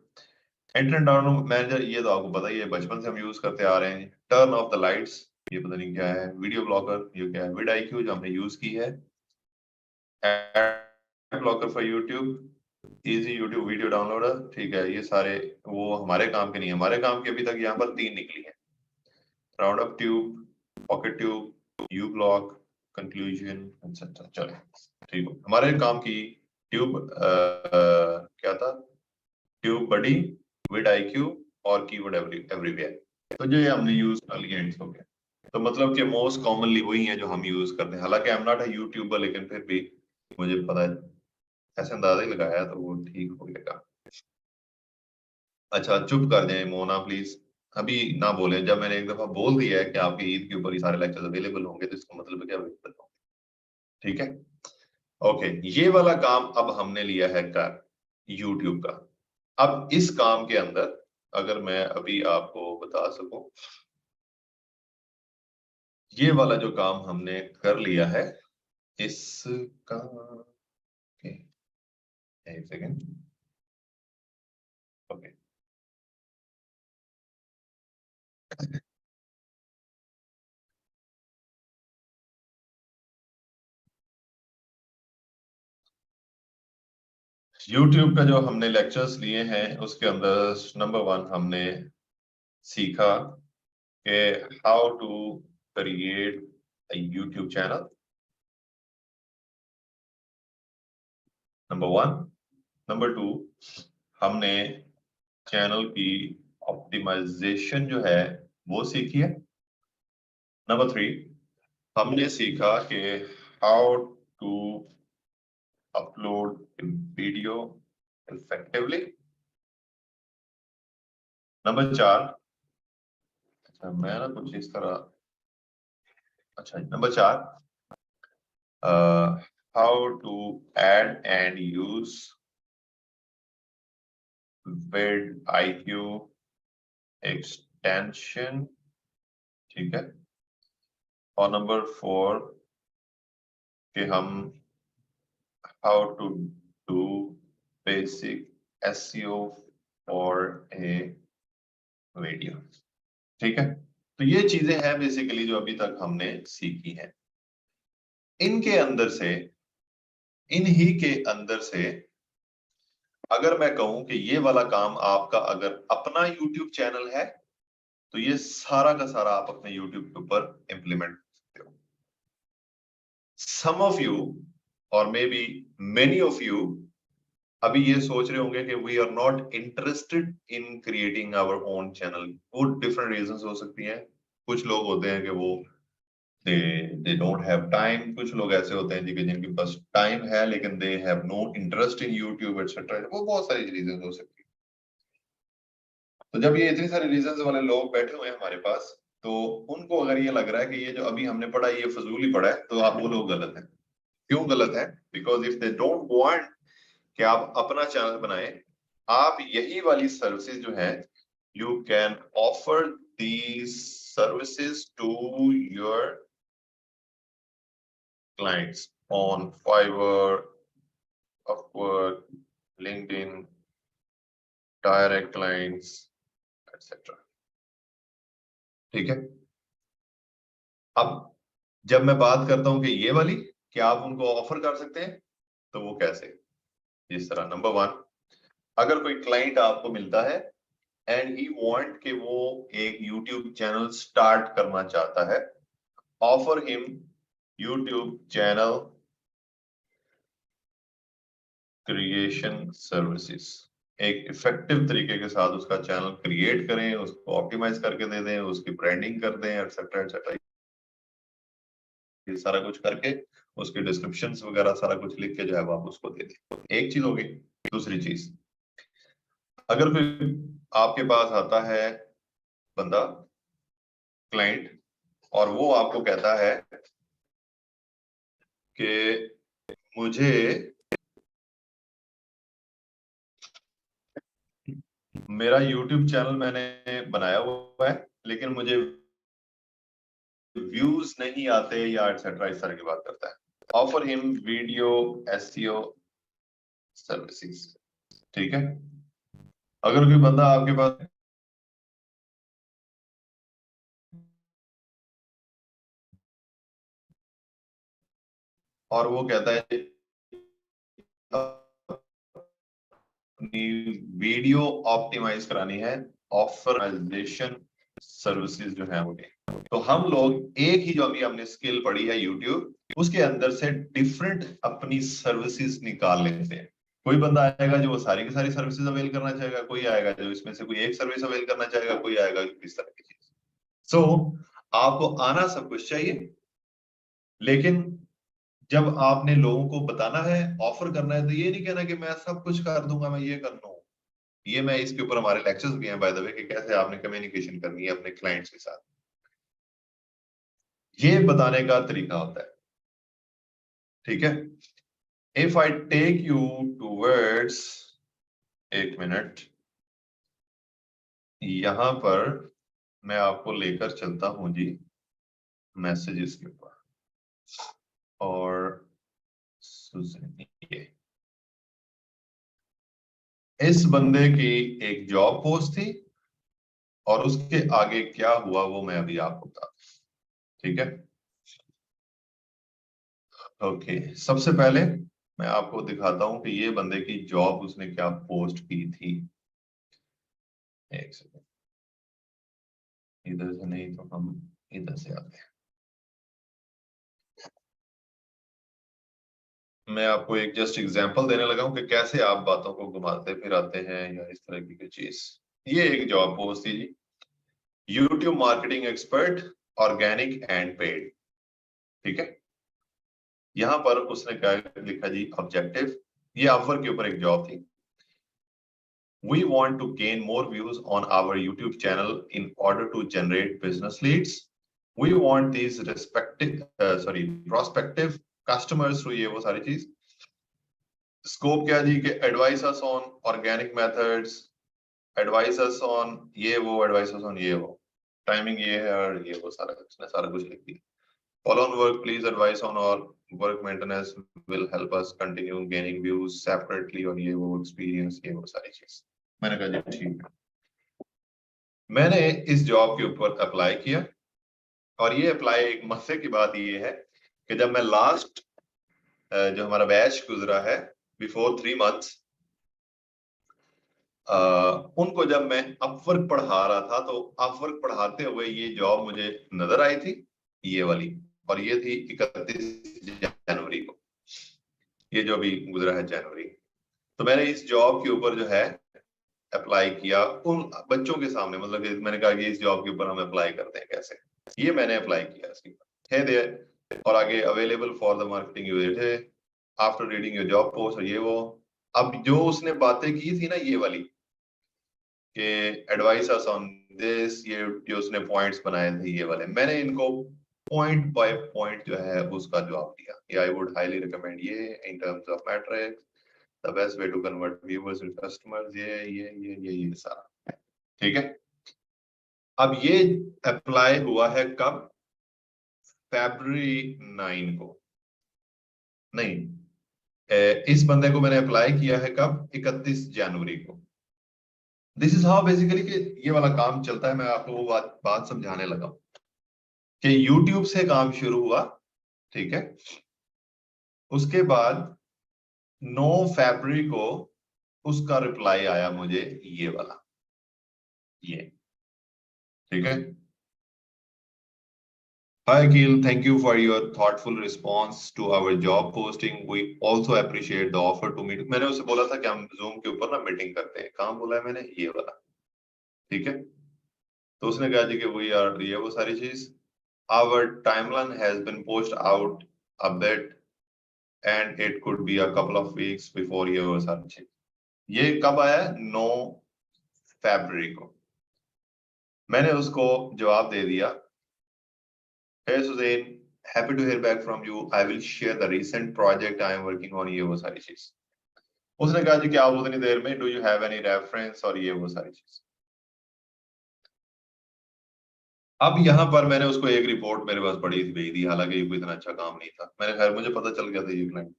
Enter download manager, ये तो आपको पता ही है, बचपन से हम यूज करते आ रहे हैं। टर्न ऑफ द लाइट्स, ये पता नहीं क्या है। वीडियो ब्लॉकर, ये क्या है। विड IQ जो हमने यूज की है। Ad blocker for YouTube, easy YouTube video downloader. ठीक है, ये सारे वो हमारे काम के नहीं है। हमारे काम के अभी तक यहाँ पर 3 निकली है। Round up tube, pocket tube, you block, conclusion, etc। चले ठीक है, हमारे काम की ट्यूब क्या था, ट्यूब बडी, विड IQ और कीवर्ड एवरीवेयर। तो जो ये हमने यूज कर लिया हो गया। तो मतलब कि मोस्ट कॉमनली वही है जो हम यूज करते हैं। हालांकि I am not a YouTuber, लेकिन फिर भी मुझे पता है, ऐसे अंदाजा ही लगाया तो वो ठीक हो गया। अच्छा, चुप कर जाए मोना प्लीज, अभी ना बोले। जब मैंने एक दफा बोल दिया है कि आपके ईद के ऊपर ये सारे लेक्चर्स अवेलेबल होंगे तो इसका मतलब है कि अवेलेबल होंगे। ठीक है, ओके। ये वाला काम अब हमने लिया है कर, यूट्यूब का। अब इस काम के अंदर अगर मैं अभी आपको बता सकूं, ये वाला जो काम हमने कर लिया है इसका, एक सेकेंड, ओके। YouTube का जो हमने लेक्चर्स लिए हैं उसके अंदर नंबर 1 हमने सीखा कि how to create YouTube channel, number 1। Number 2, हमने चैनल की ऑप्टिमाइजेशन जो है वो सीखी है। नंबर 3, हमने सीखा कि how to upload video effectively. Number 4, अच्छा मैं ना कुछ इस तरह, अच्छा number 4, how to add and use vid IQ extension. ठीक है, और नंबर 4 कि हम how to do basic SEO for a video. ठीक है, तो ये चीजें हैं बेसिकली जो अभी तक हमने सीखी हैं। इनके अंदर से, इन्हीं के अंदर से अगर मैं कहूं कि ये वाला काम आपका अगर अपना YouTube चैनल है तो ये सारा का सारा आप अपने YouTube के ऊपर इंप्लीमेंट करते हो। सम ऑफ यू और maybe many of you अभी ये सोच रहे होंगे कि we are not interested in creating our own channel. वो डिफरेंट रीजंस हो सकती हैं। कुछ लोग होते हैं कि वो दे डोंट हैव टाइम, कुछ लोग ऐसे होते हैं जी कि जिनके पास टाइम है लेकिन they have no interest in YouTube etcetera. वो बहुत सारी रीजंस हो सकती है। तो जब ये इतनी सारी रीजंस वाले लोग बैठे हुए हैं हमारे पास, तो उनको अगर ये लग रहा है कि ये जो अभी हमने पढ़ा ये फजूल ही पढ़ा है, तो आप वो लोग गलत हैं। क्यों गलत है? Because if they don't want कि आप अपना चैनल बनाएं, आप यही वाली सर्विसेज जो है you can offer these services to your clients on Fiverr, Upwork, LinkedIn, direct clients etcetera. ठीक है, अब जब मैं बात करता हूं कि ये वाली कि आप उनको ऑफर कर सकते हैं, तो वो कैसे? इस तरह, नंबर वन, अगर कोई क्लाइंट आपको मिलता है एंड ही वांट कि वो एक YouTube चैनल स्टार्ट करना चाहता है, offer him YouTube channel creation services. एक इफेक्टिव तरीके के साथ उसका चैनल क्रिएट करें, उसको ऑप्टिमाइज करके दे दें, उसकी ब्रांडिंग कर दें एटसेट्रा एटसेट्रा। ये सारा कुछ करके उसके डिस्क्रिप्शंस वगैरह सारा कुछ लिख के जो है वो आप उसको दे दें। एक चीज होगी। दूसरी चीज, अगर कोई आपके पास आता है बंदा, क्लाइंट, और वो आपको कहता है कि मुझे मेरा YouTube चैनल मैंने बनाया हुआ है लेकिन मुझे व्यूज नहीं आते या एटसेट्रा, इस तरह की बात करता है, offer him video SEO services. ठीक है, अगर कोई बंदा आपके पास और वो कहता है वीडियो ऑप्टिमाइज करानी है, ऑफराइजेशन सर्विसेज जो है वो, तो हम लोग एक ही जो अभी हमने स्किल पढ़ी है YouTube, उसके अंदर से डिफरेंट अपनी सर्विसेज निकाल लेते हैं। कोई बंदा आएगा जो वो सारी की सारी सर्विसेज अवेल करना चाहेगा, कोई आएगा जो इसमें से कोई एक सर्विस अवेल करना चाहेगा, कोई आएगा इस तरह की चीज। सो आपको आना सब कुछ चाहिए, लेकिन जब आपने लोगों को बताना है, ऑफर करना है, तो ये नहीं कहना कि मैं सब कुछ कर दूंगा, मैं ये कर लूँ। ये मैं इसके ऊपर हमारे लेक्चर्स भी हैं बाय द वे कि कैसे आपने कम्युनिकेशन करनी है अपने क्लाइंट्स के साथ, ये बताने का तरीका होता है। ठीक है, if I take you towards, एक मिनट, यहां पर मैं आपको लेकर चलता हूं जी मैसेजेस के ऊपर, और सुनिए, इस बंदे की एक जॉब पोस्ट थी और उसके आगे क्या हुआ वो मैं अभी आपको बताता हूं। ठीक है, ओके, सबसे पहले मैं आपको दिखाता हूं कि ये बंदे की जॉब उसने क्या पोस्ट की थी। एक सेकंड, इधर से नहीं तो हम इधर से आते हैं। मैं आपको एक जस्ट एग्जांपल देने लगा हूं कि कैसे आप बातों को घुमाते फिराते हैं या इस तरह की कोई चीज। ये एक जॉब पोस्ट थी जी, YouTube marketing expert, organic and paid. ठीक है, यहां पर उसने क्या लिखा जी, ऑब्जेक्टिव, ये अपवर्क के ऊपर एक जॉब थी। We want to gain more views on our YouTube channel in order to generate business leads. We want these prospective customers through ये वो सारी चीज। स्कोप क्या जी कि advise us on organic methods, advise us on ये वो, advise us on ये वो, टाइमिंग ये है और ये वो सारा कुछ लिख दिया। Follow on work, please advise on our work maintenance will help us continue gaining views separately और ये वो experience, ये वो सारी चीज। मैंने कहा जी ठीक है, मैंने इस जॉब के ऊपर अप्लाई किया और ये अप्लाई एक मजे की बात ये है कि जब मैं लास्ट जो हमारा बैच गुजरा है बिफोर 3 months उनको जब मैं अपवर्क पढ़ा रहा था तो अपवर्क पढ़ाते हुए ये जॉब मुझे नजर आई थी, ये वाली, और ये थी 31 जनवरी को, ये जो अभी गुजरा है जनवरी। तो मैंने इस जॉब के ऊपर जो है अप्लाई किया उन बच्चों के सामने, मतलब कि मैंने कहा कि इस जॉब के ऊपर हम अप्लाई करते हैं कैसे, ये मैंने अप्लाई किया इसके ऊपर है देयर, और आगे available for the marketing unit है after reading your job post और ये वो। अब जो उसने बातें की थी ना ये वाली कि एडवाइस अस ऑन दिस, ये जो उसने पॉइंट्स बनाए थे ये वाले, मैंने इनको पॉइंट बाय पॉइंट जो है उसका जवाब दिया। आई वुड हाईली रिकमेंड ये in terms of metrics, the best way to convert viewers to customers, ये सारा ठीक है। अब ये अप्लाई हुआ है कब? February 9 को नहीं, इस बंदे को मैंने अप्लाई किया है कब? 31 जनवरी को। दिस इज हाउ बेसिकली कि ये वाला काम चलता है। मैं आपको वो बात समझाने लगा कि YouTube से काम शुरू हुआ, ठीक है। उसके बाद 9 फरवरी को उसका रिप्लाई आया मुझे ये वाला, ये ठीक है। Hi Akhil, thank you for your thoughtful response to our job posting. We also appreciate the offer to meet. मैंने उसे बोला था कि हम Zoom के ऊपर ना मीटिंग करते हैं, काम बोला है मैंने ये वाला, ठीक है। तो उसने कहा जी कि we are ये वो सारी चीज। Our timeline has been pushed out a bit and it could be a couple of weeks before ये वो सारी चीज। ये कब आया? 9 फरवरी को। मैंने उसको जवाब दे दिया, Hey Suzanne, happy to hear back from you. I will share the recent project I am working on, ये वो सारी चीज। उसने कहा जी कि आप उतनी देर में do you have any reference और ये वो सारी चीज। अब यहाँ पर मैंने उसको एक रिपोर्ट मेरे पास पड़ी थी, भेज दी, हालांकि ये कोई इतना अच्छा काम नहीं था। मैंने खैर मुझे पता चल गया था ये क्लाइंट,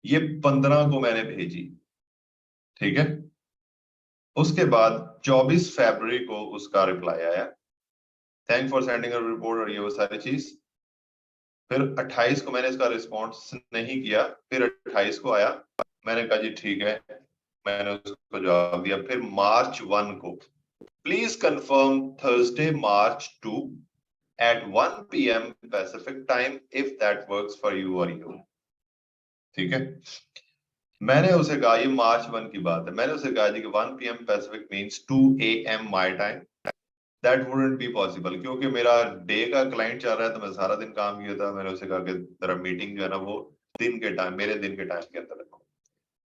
ये 15 को मैंने भेजी, ठीक है। उसके बाद 24 फरवरी को उसका रिप्लाई आया, thank for sending a report और ये वो सारी चीज। फिर 28 को मैंने इसका रिस्पॉन्स नहीं किया, फिर 28 को आया, मैंने कहा जी ठीक है, मैंने उसको जवाब दिया। फिर मार्च 1 को, please confirm Thursday March 2 at 1 PM Pacific time if that works for you or you, ठीक है। मैंने उसे कहा, ये मार्च 1 की बात है, मैंने उसे कहा जी कि 1 PM Pacific means 2 AM my time, that wouldn't be possible क्योंकि मेरा डे का क्लाइंट चल रहा है तो मैं सारा दिन काम किया था। मैंने उसे कहा कि तेरा मीटिंग जो है ना वो दिन के टाइम, मेरे दिन के टाइम के अंदर रखो।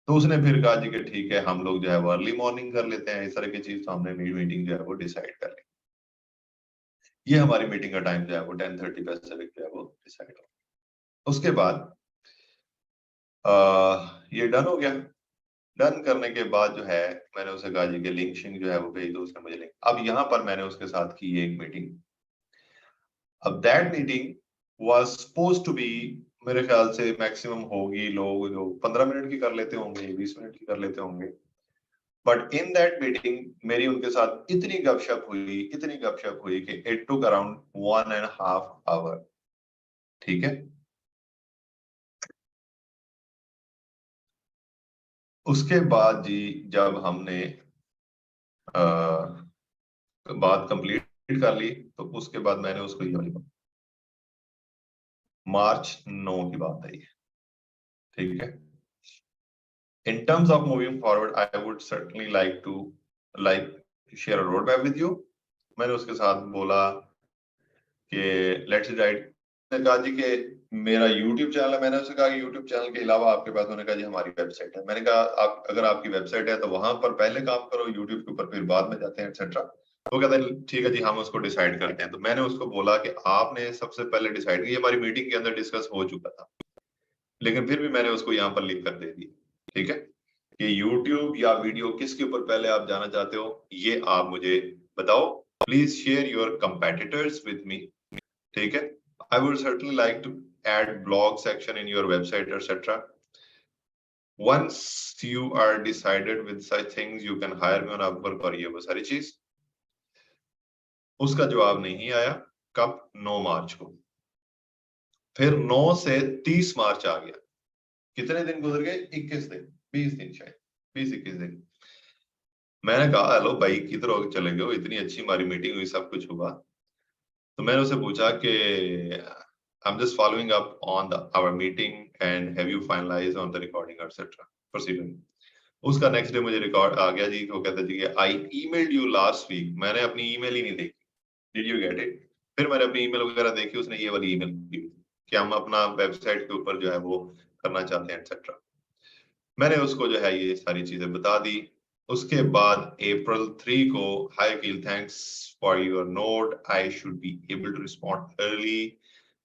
तो उसने फिर कहा जी कि ठीक है, हम लोग जो है वो अर्ली मॉर्निंग कर लेते हैं, इस तरह की चीज। तो हमने मीटिंग जो है वो डिसाइड कर ली। ये हमारी मीटिंग का टाइम जो है वो 10:30 पैसिफिक जो है वो डिसाइड हो। उसके बाद ये डन हो गया। डन करने के बाद जो है मैंने उसे कहा जी कि लिंक शिंक जो है वो भेज दो। उसने मुझे लिंक, अब यहाँ पर मैंने उसके साथ की एक मीटिंग। अब that meeting was supposed to be, मेरे ख्याल से मैक्सिमम होगी, लोग जो 15 मिनट की कर लेते होंगे, 20 मिनट की कर लेते होंगे। बट इन दैट मीटिंग मेरी उनके साथ इतनी गपशप हुई कि इट टुक अराउंड 1.5 आवर, ठीक है। उसके बाद जी जब हमने बात कंप्लीट कर ली तो उसके बाद मैंने उसको ये वाली बात, मार्च 9 की बात आई, ठीक है। In terms of moving forward, I would certainly like to share a roadmap with you. मैंने उसके साथ बोला कि लेट्स राइट, कहा जी कि मेरा YouTube चैनल है। मैंने उससे कहा कि YouTube चैनल के अलावा आपके पास, उन्होंने कहा जी हमारी वेबसाइट है। मैंने कहा आप अगर आपकी वेबसाइट है तो वहां पर पहले काम करो, YouTube के ऊपर फिर बाद में जाते हैं एक्सेट्रा। वो कहते हैं ठीक है जी, हम उसको डिसाइड करते हैं। तो मैंने उसको बोला कि आपने सबसे पहले डिसाइड किया, हमारी मीटिंग के अंदर डिस्कस हो चुका था, लेकिन फिर भी मैंने उसको यहाँ पर लिख कर दे दिया, ठीक है, कि YouTube या वीडियो किसके ऊपर पहले आप जाना चाहते हो ये आप मुझे बताओ। Please share your competitors with me, ठीक है। I would certainly like to add blog section in your website, etc. Once you are decided with such things, you can hire me on Upwork और ये वो सारी चीज। उसका जवाब नहीं आया। कब? 9 मार्च को। फिर 9 से 30 मार्च आ गया। कितने दिन गुजर गए? 21 दिन, 20 दिन, शायद 20-21 दिन। मैंने कहा हेलो भाई, किधर हो चले गए हो? इतनी अच्छी हमारी मीटिंग हुई, सब कुछ हुआ। तो मैंने उससे पूछा कि I am just following up on our meeting and have you finalized on the recording etcetera proceeding. उसका नेक्स्ट डे मुझे रिकॉर्ड आ गया जी। वो कहता जी कि I emailed you last week. मैंने अपनी ईमेल ही नहीं देखी। Did you get it? फिर मैंने अपनी ईमेल वगैरह देखी, उसने ये वाली ईमेल की कि हम अपना वेबसाइट के ऊपर जो है वो करना चाहते हैं एटसेट्रा। मैंने उसको जो है ये सारी चीजें बता दी। उसके बाद अप्रैल 3 को, हाय कील, thanks for your note, I should be able to respond early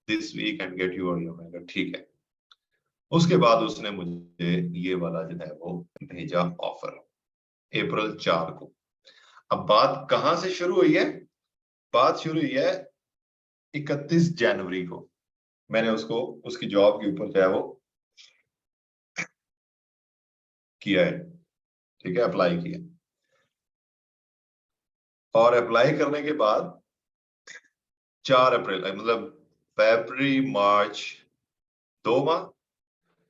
this week and get you on your. मैंने कहा ठीक है। उसके बाद उसने मुझे ये वाला जो है वो भेजा ऑफर, अप्रैल 4 को। अब बात कहां से शुरू हुई है? बात शुरू हुई है 31 जनवरी को। मैंने उसको उसकी जॉब के ऊपर जो है वो किया है, ठीक है, अप्लाई किया। और अप्लाई करने के बाद 4 अप्रैल, मतलब फरवरी मार्च 2 माह,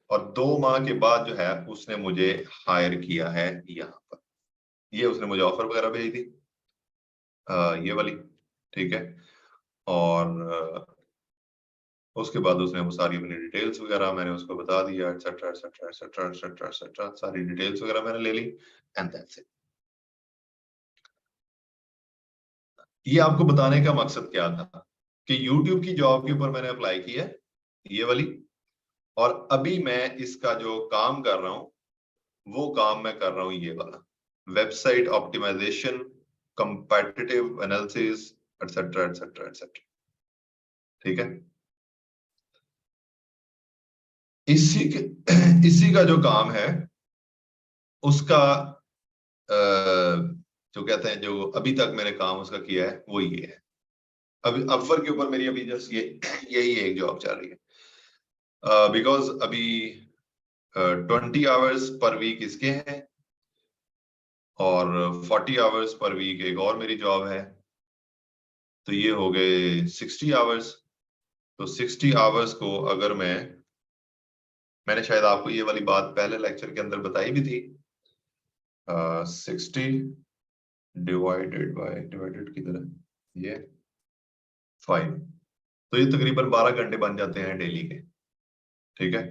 और 2 माह के बाद जो है उसने मुझे हायर किया है यहाँ पर। ये उसने मुझे ऑफर वगैरह भेजी थी, ये वाली, ठीक है। और उसके बाद उसने वो सारी अपनी डिटेल्स वगैरह मैंने उसको बता दिया, etcetera etcetera etcetera etcetera etcetera, सारी डिटेल्स वगैरह मैंने ले ली एंड दैट्स इट। ये आपको बताने का मकसद क्या था कि YouTube की जॉब के ऊपर मैंने अप्लाई किया है, ये वाली। और अभी मैं इसका जो काम कर रहा हूं वो काम मैं कर रहा हूं ये वाला, website optimisation, competitive analysis, etcetera etcetera etcetera, ठीक है। इसी का जो काम है उसका जो कहते हैं, जो अभी तक मैंने काम उसका किया है वो ये है। अभी अपवर्क के ऊपर मेरी अभी जस्ट यही एक जॉब चल रही है, बिकॉज अभी 20 आवर्स पर वीक इसके हैं और 40 आवर्स पर वीक एक और मेरी जॉब है, तो ये हो गए 60 आवर्स। तो 60 आवर्स को अगर मैंने शायद आपको ये वाली बात पहले लेक्चर के अंदर बताई भी थी, 60 डिवाइडेड किधर है, ये 5, तो ये तकरीबन 12 घंटे बन जाते हैं डेली के, ठीक है।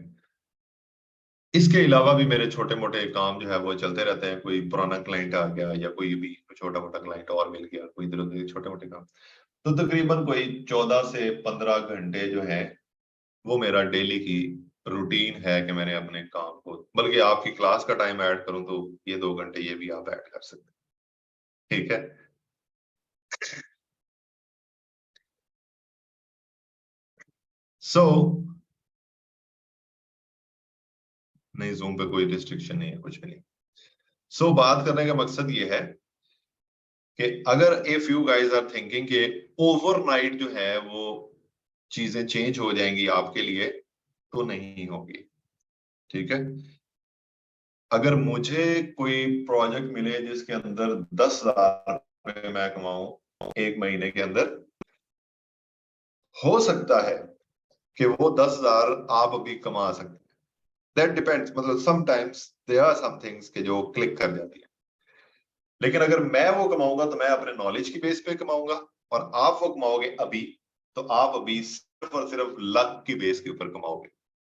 इसके अलावा भी मेरे छोटे मोटे काम जो है वो चलते रहते हैं। कोई पुराना क्लाइंट आ गया या कोई भी छोटा मोटा क्लाइंट और मिल गया, कोई इधर उधर छोटे मोटे काम, तो तकरीबन कोई 14 से 15 घंटे जो है वो मेरा डेली की रूटीन है कि मैंने अपने काम को, बल्कि आपकी क्लास का टाइम ऐड करूं तो ये 2 घंटे ये भी आप ऐड कर सकते हैं, ठीक है। सो नहीं, जूम पे कोई रिस्ट्रिक्शन नहीं है, कुछ भी नहीं। सो बात करने का मकसद ये है कि अगर if you guys are thinking कि ओवरनाइट जो है वो चीजें चेंज हो जाएंगी आपके लिए, तो नहीं होगी, ठीक है। अगर मुझे कोई प्रोजेक्ट मिले जिसके अंदर 10,000 रुपए मैं कमाऊं एक महीने के अंदर, हो सकता है कि वो 10,000 आप अभी कमा सकते हैं। दैट डिपेंड्स, मतलब sometimes there are some things के जो क्लिक कर जाती है। लेकिन अगर मैं वो कमाऊंगा तो मैं अपने नॉलेज की बेस पे कमाऊंगा, और आप वो कमाओगे अभी तो आप अभी सिर्फ और सिर्फ लक की बेस के ऊपर कमाओगे,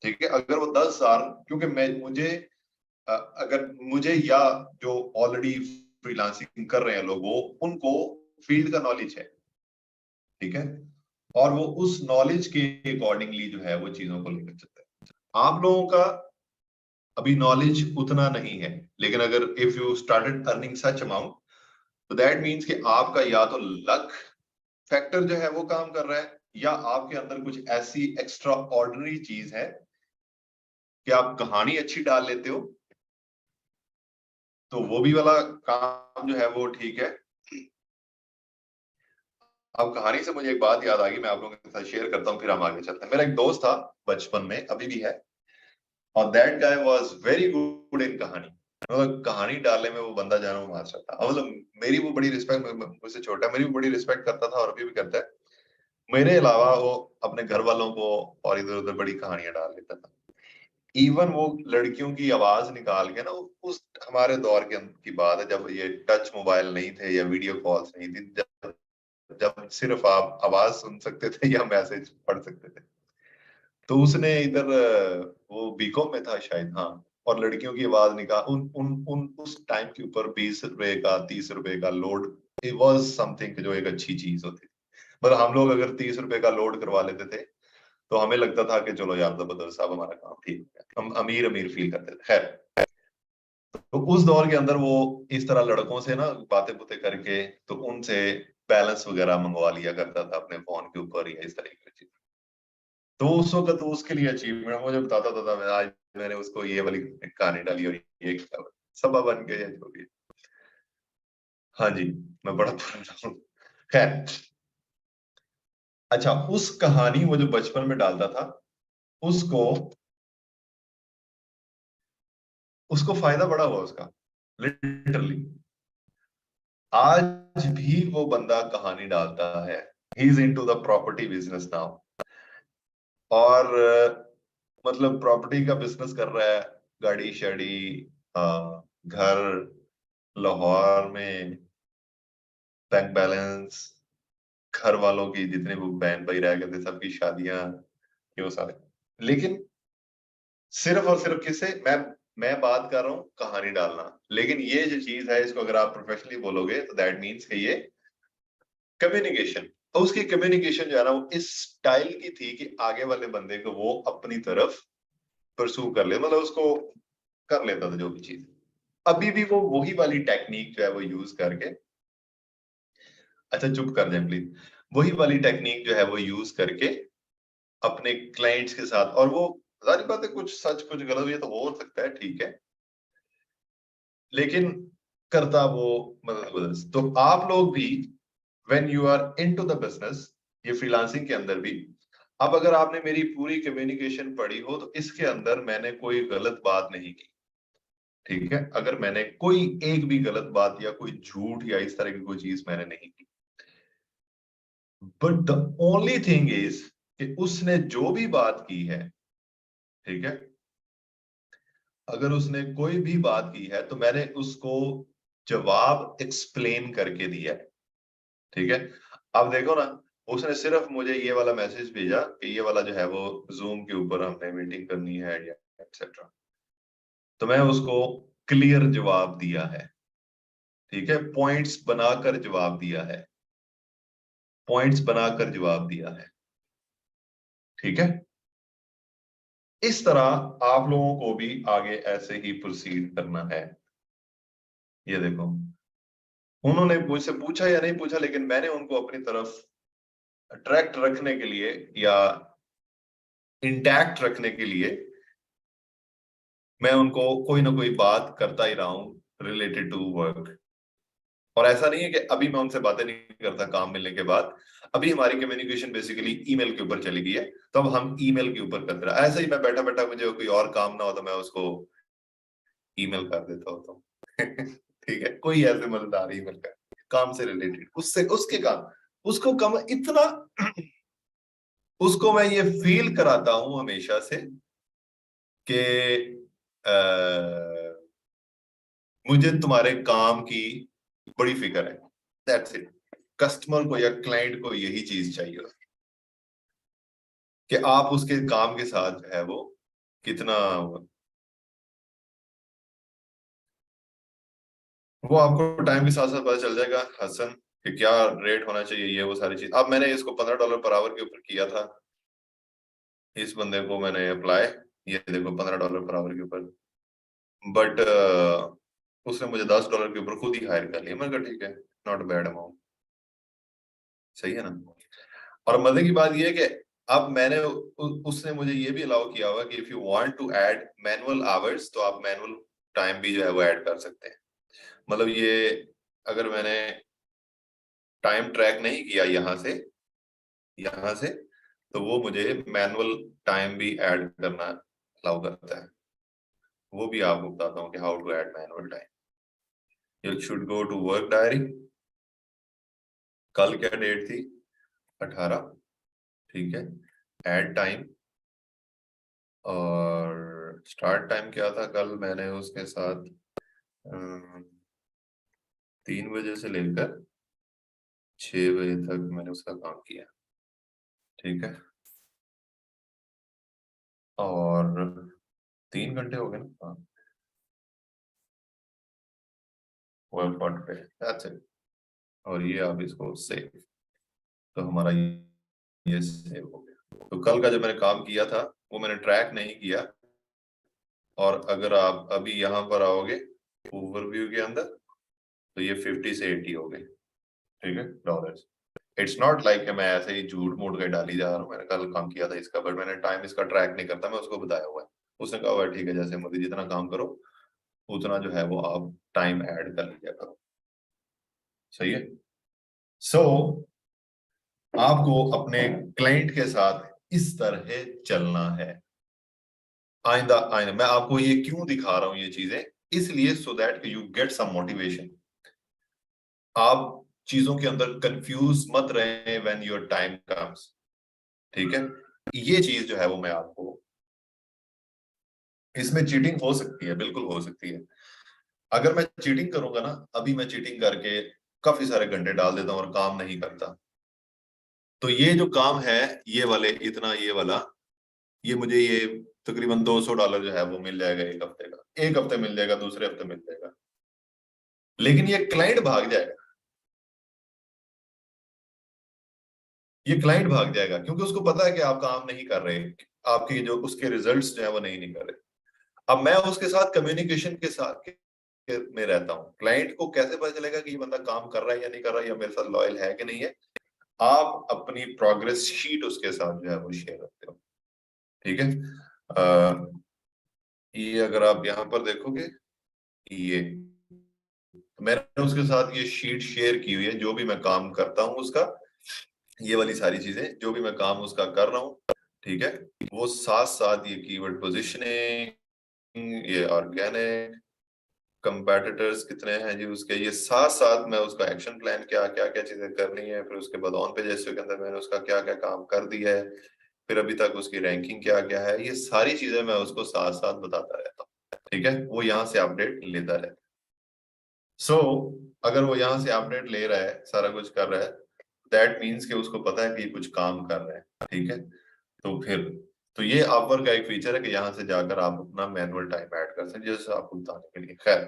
ठीक है। अगर वो 10,000, क्योंकि अगर मुझे या जो ऑलरेडी फ्रीलांसिंग कर रहे हैं लोग, वो उनको फील्ड का नॉलेज है, ठीक है, और वो उस नॉलेज के अकॉर्डिंगली जो है वो चीजों को लेकर चलते हैं। आप लोगों का अभी नॉलेज उतना नहीं है, लेकिन अगर if you started earning such amount, तो दैट मीन्स कि आपका या तो लक फैक्टर जो है वो काम कर रहा है, या आपके अंदर कुछ ऐसी एक्स्ट्रा ऑर्डिनरी चीज है कि आप कहानी अच्छी डाल लेते हो, तो वो भी वाला काम जो है वो ठीक है। अब कहानी से मुझे एक बात याद आ गई, मैं आप लोगों के साथ शेयर करता हूँ, फिर हम आगे चलते हैं। मेरा एक दोस्त था बचपन में, अभी भी है, और that guy was very good in कहानी। मतलब कहानी डालने में वो बंदा जाना मार सकता, मतलब मेरी वो बड़ी रिस्पेक्ट, मुझसे छोटा, मेरी वो बड़ी रिस्पेक्ट करता था और अभी भी करता है। मेरे अलावा वो अपने घर वालों को और इधर उधर बड़ी कहानियां डाल देता था। इवन वो लड़कियों की आवाज निकाल के ना, उस हमारे दौर की बात है जब ये टच मोबाइल नहीं थे या वीडियो कॉल्स नहीं थी, जब जब सिर्फ आप आवाज सुन सकते थे या मैसेज पढ़ सकते थे। तो उसने इधर वो बीकॉम में था शायद, हाँ, और लड़कियों की आवाज निकाल उन उन उन उस टाइम के ऊपर 20 रुपए का 30 रुपए का लोड, इट वाज समथिंग, जो एक अच्छी चीज होती थी। मतलब हम लोग अगर 30 रुपए का लोड करवा लेते थे तो हमें लगता था कि चलो यार जबरदस्त साहब, हमारा काम ठीक है, हम अमीर अमीर फील करते थे। खैर, तो उस दौर के अंदर वो इस तरह लड़कों से ना बातें बुतें करके तो उनसे बैलेंस वगैरह मंगवा लिया करता था अपने फोन के ऊपर या इस तरह की चीज। तो उस वक्त तो उसके लिए अचीवमेंट मुझे बताता था, मैं आज मैंने उसको ये वाली कहानी डाली और ये किया, सबा बन गया या जो भी है। हाँ जी, मैं बड़ा पुराना हूँ। खैर, अच्छा, उस कहानी वो जो बचपन में डालता था, उसको उसको फायदा बड़ा हुआ उसका, लिटरली। आज भी वो बंदा कहानी डालता है, he is into the property business now. और मतलब प्रॉपर्टी का बिजनेस कर रहा है, गाड़ी शाड़ी, घर, लाहौर में, बैंक बैलेंस, घर वालों की जितने वो बहन भाई रह गए थे सबकी शादियां, ये वो सारे। लेकिन सिर्फ और सिर्फ किससे, मैं बात कर रहा हूँ कहानी डालना। लेकिन ये जो चीज है, इसको अगर आप प्रोफेशनली बोलोगे तो दैट मीन्स कि ये कम्युनिकेशन। तो उसकी कम्युनिकेशन जो है ना, वो इस स्टाइल की थी कि आगे वाले बंदे को वो अपनी तरफ परसू कर ले, मतलब उसको कर लेता था जो भी चीज। अभी भी वो वही वाली टेक्निक जो है वो यूज करके, अच्छा चुप कर जाए प्लीज, वही वाली टेक्निक जो है वो यूज करके अपने क्लाइंट्स के साथ, और वो जारी बात है कुछ सच कुछ गलत ये तो हो सकता है, ठीक है, लेकिन करता वो मतलब जबरदस्त। तो आप लोग भी when you are into the business, ये फ्रीलांसिंग के अंदर भी, अब अगर आपने मेरी पूरी कम्युनिकेशन पढ़ी हो तो इसके अंदर मैंने कोई गलत बात नहीं की, ठीक है, अगर मैंने कोई एक भी गलत बात या कोई झूठ या इस तरह की कोई चीज मैंने नहीं की। But the only thing is कि उसने जो भी बात की है, ठीक है, अगर उसने कोई भी बात की है तो मैंने उसको जवाब एक्सप्लेन करके दिया है, ठीक है। अब देखो ना, उसने सिर्फ मुझे ये वाला मैसेज भेजा कि ये वाला जो है वो जूम के ऊपर हमने मीटिंग करनी है या एक्सेट्रा, तो मैं उसको क्लियर जवाब दिया है, ठीक है, पॉइंट्स बनाकर जवाब दिया है, पॉइंट्स बनाकर जवाब दिया है, ठीक है। इस तरह आप लोगों को भी आगे ऐसे ही प्रोसीड करना है। ये देखो, उन्होंने मुझसे पूछा या नहीं पूछा, लेकिन मैंने उनको अपनी तरफ अट्रैक्ट रखने के लिए या इंटैक्ट रखने के लिए मैं उनको कोई ना कोई बात करता ही रहा हूं रिलेटेड टू वर्क। और ऐसा नहीं है कि अभी मैं उनसे बातें नहीं करता काम मिलने के बाद, अभी हमारी कम्युनिकेशन बेसिकली ईमेल के ऊपर चली गई है, तो अब हम ईमेल के ऊपर करते रहे। ऐसा ही मैं बैठा बैठा मुझे कोई और काम ना हो तो मैं उसको ईमेल कर देता होता हूँ। ठीक है, कोई ऐसे मजेदार ईमेल का काम से रिलेटेड, उससे उसके काम, उसको कम इतना उसको मैं ये फील कराता हूं हमेशा से कि मुझे तुम्हारे काम की बड़ी फिक्र है, दैट्स इट। कस्टमर को या क्लाइंट को यही चीज चाहिए कि आप उसके काम के साथ जो है वो कितना, वो आपको टाइम के साथ साथ पता चल जाएगा हसन कि क्या रेट होना चाहिए, ये वो सारी चीज। अब मैंने इसको $15 पर आवर के ऊपर किया था, इस बंदे को मैंने अप्लाई, ये देखो $15 पर आवर के ऊपर, बट उसने मुझे $10 के ऊपर खुद ही हायर कर लिया। मैंने कहा ठीक है, नॉट बैड अमाउंट, सही है ना। और मजे की बात ये है कि अब मैंने उसने मुझे ये भी अलाउ किया हुआ कि if you want to add manual hours तो आप मैनुअल टाइम भी जो है वो ऐड कर सकते हैं। मतलब ये, अगर मैंने टाइम ट्रैक नहीं किया यहाँ से तो वो मुझे मैनुअल टाइम भी ऐड करना अलाउ करता है। वो भी आपको बताता हूँ कि how to add manual time. You should go to work diary. कल क्या डेट थी? 18। ठीक है, ऐड टाइम, और स्टार्ट टाइम क्या था कल? मैंने उसके साथ 3 बजे से लेकर 6 बजे तक मैंने उसका काम किया। ठीक है, और 3 घंटे हो गए ना? हाँ, work for today, that's it. और ये आप इसको सेव, तो हमारा ये सेव हो गया। तो कल का जो मैंने काम किया था वो मैंने ट्रैक नहीं किया। और अगर आप अभी यहाँ पर आओगे ओवरव्यू के अंदर, तो ये 50 से 80 हो गए। ठीक है, डॉलर्स। इट्स नॉट लाइक कि मैं ऐसे ही झूठ मूठ के डाली जा रहा हूँ, मैंने कल काम किया था इसका, बट मैंने टाइम इसका ट्रैक नहीं करता, मैं उसको बताया हुआ है। उसने कहा हुआ है ठीक है, जैसे मोदी जितना काम करो उतना जो है वो आप टाइम ऐड कर लिया करो। सही है। सो आपको अपने क्लाइंट के साथ इस तरह चलना है। आइंदा आइंदा मैं आपको ये क्यों दिखा रहा हूं ये चीजें, इसलिए so that you get some motivation. आप चीजों के अंदर कंफ्यूज मत रहे व्हेन योर टाइम कम्स। ठीक है, ये चीज जो है वो मैं आपको, इसमें चीटिंग हो सकती है, बिल्कुल हो सकती है। अगर मैं चीटिंग करूंगा ना, अभी मैं चीटिंग करके काफी सारे घंटे डाल देता हूं और काम नहीं करता, तो ये जो काम है, ये वाले इतना, ये वाला, ये मुझे ये तकरीबन $200 जो है वो मिल जाएगा एक हफ्ते का। एक हफ्ते मिल जाएगा, दूसरे हफ्ते मिल जाएगा, लेकिन ये क्लाइंट भाग जाएगा। ये क्लाइंट भाग जाएगा क्योंकि उसको पता है कि आप काम नहीं कर रहे, आपके जो उसके रिजल्ट्स जो है वो नहीं निकल रहे। अब मैं उसके साथ कम्युनिकेशन के साथ में रहता हूँ। क्लाइंट को कैसे पता चलेगा कि ये बंदा काम कर रहा है या नहीं कर रहा है, या मेरे साथ लॉयल है कि नहीं है? आप अपनी प्रोग्रेस शीट उसके साथ जो है वो शेयर करते हो। ठीक है, ये अगर आप यहाँ पर देखोगे, ये मैंने उसके साथ ये शीट शेयर की हुई है, जो भी मैं काम करता हूँ उसका, ये वाली सारी चीजें जो भी मैं काम उसका कर रहा हूँ। ठीक है, वो साथ साथ ये कीवर्ड पोजिशनिंग, ये ऑर्गेनिक, कंपेटिटर्स कितने हैं जी उसके, ये साथ साथ मैं उसका एक्शन प्लान क्या क्या क्या चीजें करनी है, फिर उसके बाद ऑन पेज के अंदर मैंने उसका क्या क्या काम कर दिया है, फिर अभी तक उसकी रैंकिंग क्या क्या है, ये सारी चीजें मैं उसको साथ साथ बताता रहता हूँ। ठीक है, वो यहाँ से अपडेट लेता रहता है। सो अगर वो यहाँ से अपडेट ले रहा है, सारा कुछ कर रहा है, दैट मीन्स कि उसको पता है कि ये कुछ काम कर रहा है। ठीक है, तो फिर तो ये अपवर्क का एक फीचर है कि यहाँ से जाकर आप अपना मैनुअल टाइम ऐड कर सकते हैं, जैसे आपको बताने के लिए। खैर,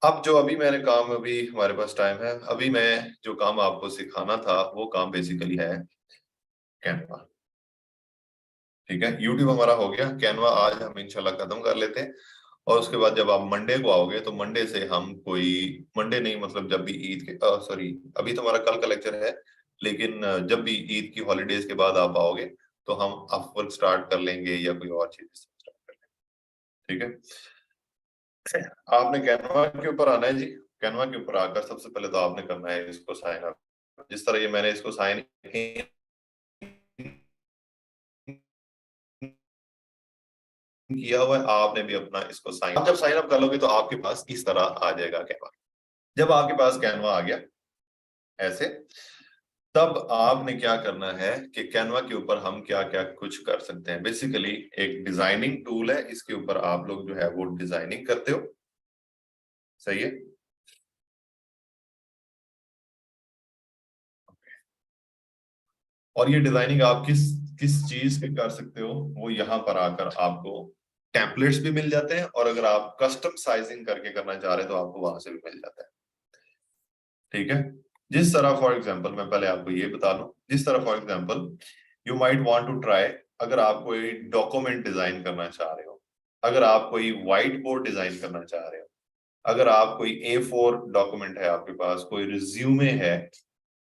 अब जो अभी मैंने काम, अभी हमारे पास टाइम है, अभी मैं जो काम आपको सिखाना था वो काम बेसिकली है कैनवा। ठीक है, यूट्यूब हमारा हो गया, कैनवा आज हम इंशाल्लाह खत्म कर लेते हैं। और उसके बाद जब आप मंडे को आओगे, तो मंडे से हम कोई, मंडे नहीं मतलब जब भी ईद के, सॉरी अभी तो हमारा कल का लेक्चर है, लेकिन जब भी ईद की हॉलीडेज के बाद आप आओगे तो हम अपवर्क स्टार्ट कर लेंगे या कोई और चीज स्टार्ट कर लेंगे। ठीक है, आपने कैनवा के ऊपर आना है जी। कैनवा के ऊपर आकर सबसे पहले तो आपने करना है इसको साइन अप। जिस तरह ये मैंने इसको साइन किया हुआ है, आपने भी अपना इसको साइन, आप जब साइन अप कर लोगे तो आपके पास इस तरह आ जाएगा कैनवा। जब आपके पास कैनवा आ गया ऐसे, तब आपने क्या करना है कि कैनवा के ऊपर हम क्या क्या कुछ कर सकते हैं। बेसिकली एक डिजाइनिंग टूल है, इसके ऊपर आप लोग जो है वो डिजाइनिंग करते हो। सही है, और ये डिजाइनिंग आप किस किस चीज पे कर सकते हो, वो यहाँ पर आकर आपको टेम्पलेट्स भी मिल जाते हैं, और अगर आप कस्टम साइजिंग करके करना चाह रहे हैं तो आपको वहां से भी मिल जाता है। ठीक है, जिस तरह फॉर एग्जांपल मैं पहले आपको ये बता दूं, जिस तरह for example you might want to try, अगर आप कोई डॉक्यूमेंट डिजाइन करना चाह रहे हो, अगर आप कोई व्हाइट बोर्ड डिजाइन करना चाह रहे हो, अगर आप कोई A4 डॉक्यूमेंट है आपके पास, कोई रिज्यूमे है,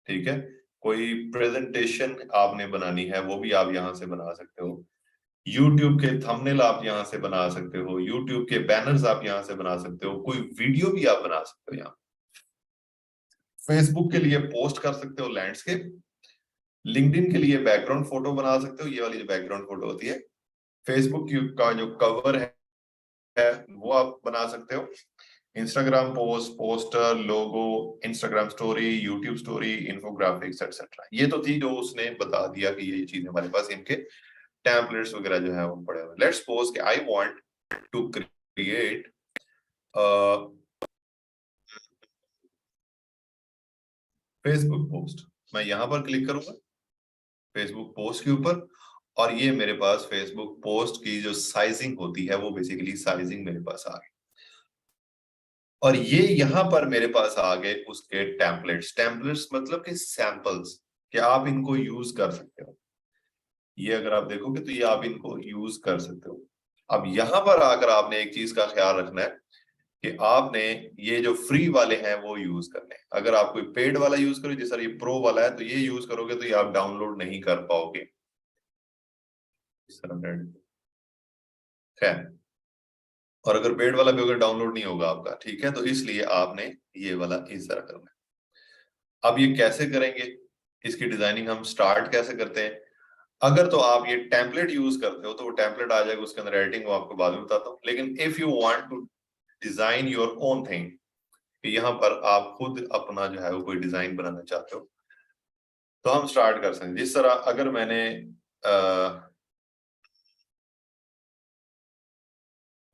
ठीक है, कोई प्रेजेंटेशन आपने बनानी है, वो भी आप यहाँ से बना सकते हो। यूट्यूब के थंबनेल आप यहाँ से बना सकते हो, यूट्यूब के बैनर्स आप यहाँ से बना सकते हो, कोई वीडियो भी आप बना सकते हो यहाँ। फेसबुक के लिए पोस्ट कर सकते हो लैंडस्केप, लिंक्डइन के लिए बैकग्राउंड फोटो बना सकते हो, ये वाली जो बैकग्राउंड फोटो होती है। फेसबुक का जो कवर है है वो आप बना सकते हो। Instagram post, poster, logo, Instagram story, YouTube story, infographics etcetera. ये तो थी जो उसने बता दिया कि ये चीजें हमारे पास, इनके टेम्पलेट्स वगैरह जो है वो पड़े हुए। लेट्स सपोज कि I want to create Facebook post. मैं यहां पर क्लिक करूंगा फेसबुक पोस्ट के ऊपर, और ये मेरे पास फेसबुक पोस्ट की जो साइजिंग होती है वो बेसिकली साइजिंग मेरे पास आ गई। और ये यहां पर मेरे पास आ गए उसके टेम्पलेट्स। टेम्पलेट्स मतलब कि सैंपल्स, कि आप इनको यूज कर सकते हो। ये अगर आप देखोगे तो ये आप इनको यूज कर सकते हो। अब यहां पर आकर आपने एक चीज का ख्याल रखना है कि आपने ये जो फ्री वाले हैं वो यूज करने हैं। अगर आप कोई पेड वाला यूज करो, जैसा ये प्रो वाला है, तो ये यूज करोगे तो ये आप डाउनलोड नहीं कर पाओगे इस तरह। खैर, और अगर पेड वाला भी अगर डाउनलोड नहीं होगा आपका, ठीक है, तो इसलिए आपने ये वाला इस तरह करना है। अब ये कैसे करेंगे, इसकी डिजाइनिंग हम स्टार्ट कैसे करते हैं। अगर तो आप ये टेम्पलेट यूज करते हो तो वो टेम्पलेट आ जाएगा, उसके अंदर एडिटिंग वो आपको बाद में बताता हूँ। लेकिन if you want to design your own thing, यहाँ पर आप खुद अपना जो है वो कोई डिजाइन बनाना चाहते हो, तो हम स्टार्ट कर सकते हैं। जिस तरह अगर मैंने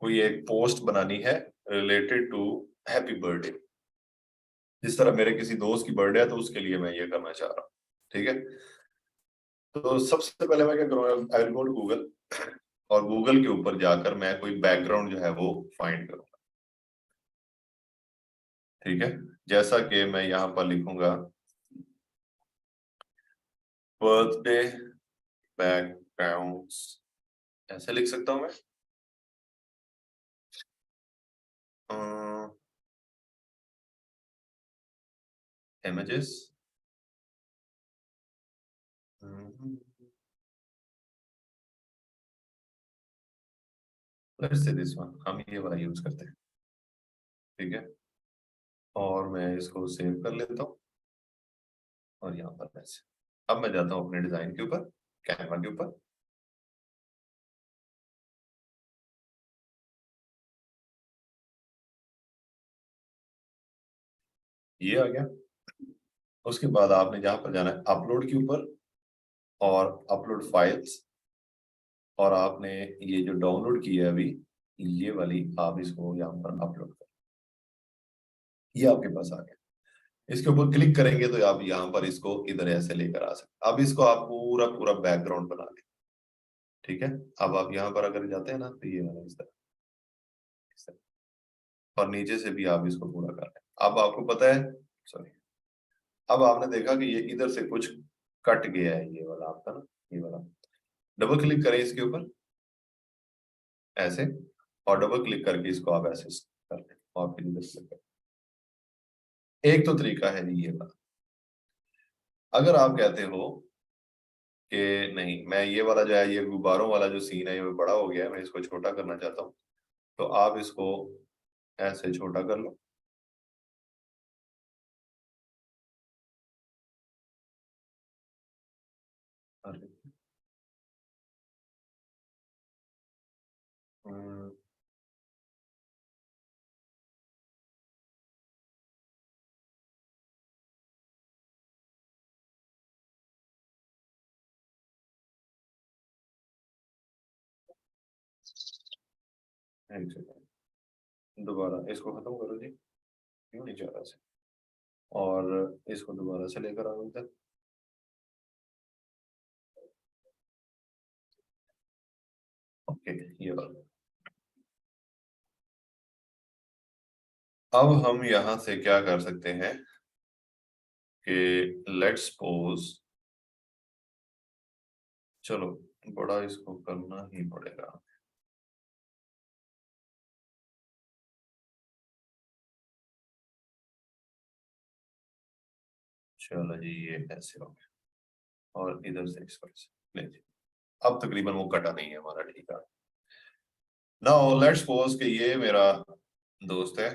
कोई एक पोस्ट बनानी है रिलेटेड टू हैप्पी बर्थडे, जिस तरह मेरे किसी दोस्त की बर्थडे है तो उसके लिए मैं ये करना चाह रहा हूँ, ठीक है। तो सबसे पहले मैं क्या करूंगा, I will go to Google, और गूगल के ऊपर जाकर मैं कोई बैकग्राउंड जो है वो फाइंड करूंगा, ठीक है। जैसा कि मैं यहाँ पर लिखूंगा बर्थडे बैकग्राउंड्स, ऐसे लिख सकता हूं मैं। Images, let's say this one, हम ये वाला यूज करते हैं, ठीक है। और मैं इसको सेव कर लेता हूँ, और यहाँ पर ऐसे। अब मैं जाता हूँ अपने डिजाइन के ऊपर, कैनवा के ऊपर। ये आ गया। उसके बाद आपने जहां पर जाना है अपलोड के ऊपर, और अपलोड फाइल्स, और आपने ये जो डाउनलोड की है अभी, ये वाली आप इसको यहाँ पर अपलोड कर, ये आपके पास आ गया। इसके ऊपर क्लिक करेंगे तो आप यहाँ पर इसको इधर ऐसे लेकर आ सकते। अब इसको आप पूरा पूरा बैकग्राउंड बना लें, ठीक है। अब आप यहाँ पर अगर जाते हैं ना तो ये वाला इस तरह, और नीचे से भी आप इसको पूरा कर लें। अब आपको पता है, सॉरी, अब आपने देखा कि ये इधर से कुछ कट गया है, ये वाला आपका ना, ये वाला। डबल क्लिक करें इसके ऊपर ऐसे, और डबल क्लिक करके इसको आप ऐसे कर लें, और फिर इधर क्लिक करें। एक तो तरीका है जी ये वाला। अगर आप कहते हो कि नहीं, मैं ये वाला जो है, ये गुब्बारों वाला जो सीन है ये बड़ा हो गया है, मैं इसको छोटा करना चाहता हूँ, तो आप इसको ऐसे छोटा कर लो। अरे, हम्म, एक सेकंड, दोबारा इसको खत्म करो जी, क्यों नहीं जा रहा से, और इसको दोबारा से लेकर आओ इधर। ओके, ये वाला। अब हम यहां से क्या कर सकते हैं कि लेट्स सपोज, चलो बड़ा इसको करना ही पड़ेगा। चलो जी, ये ऐसे हो गया, और इधर से इस पर से ले जी। अब तकरीबन वो कटा नहीं है हमारा, ठीक है। नाउ लेट्स सपोज कि ये मेरा दोस्त है,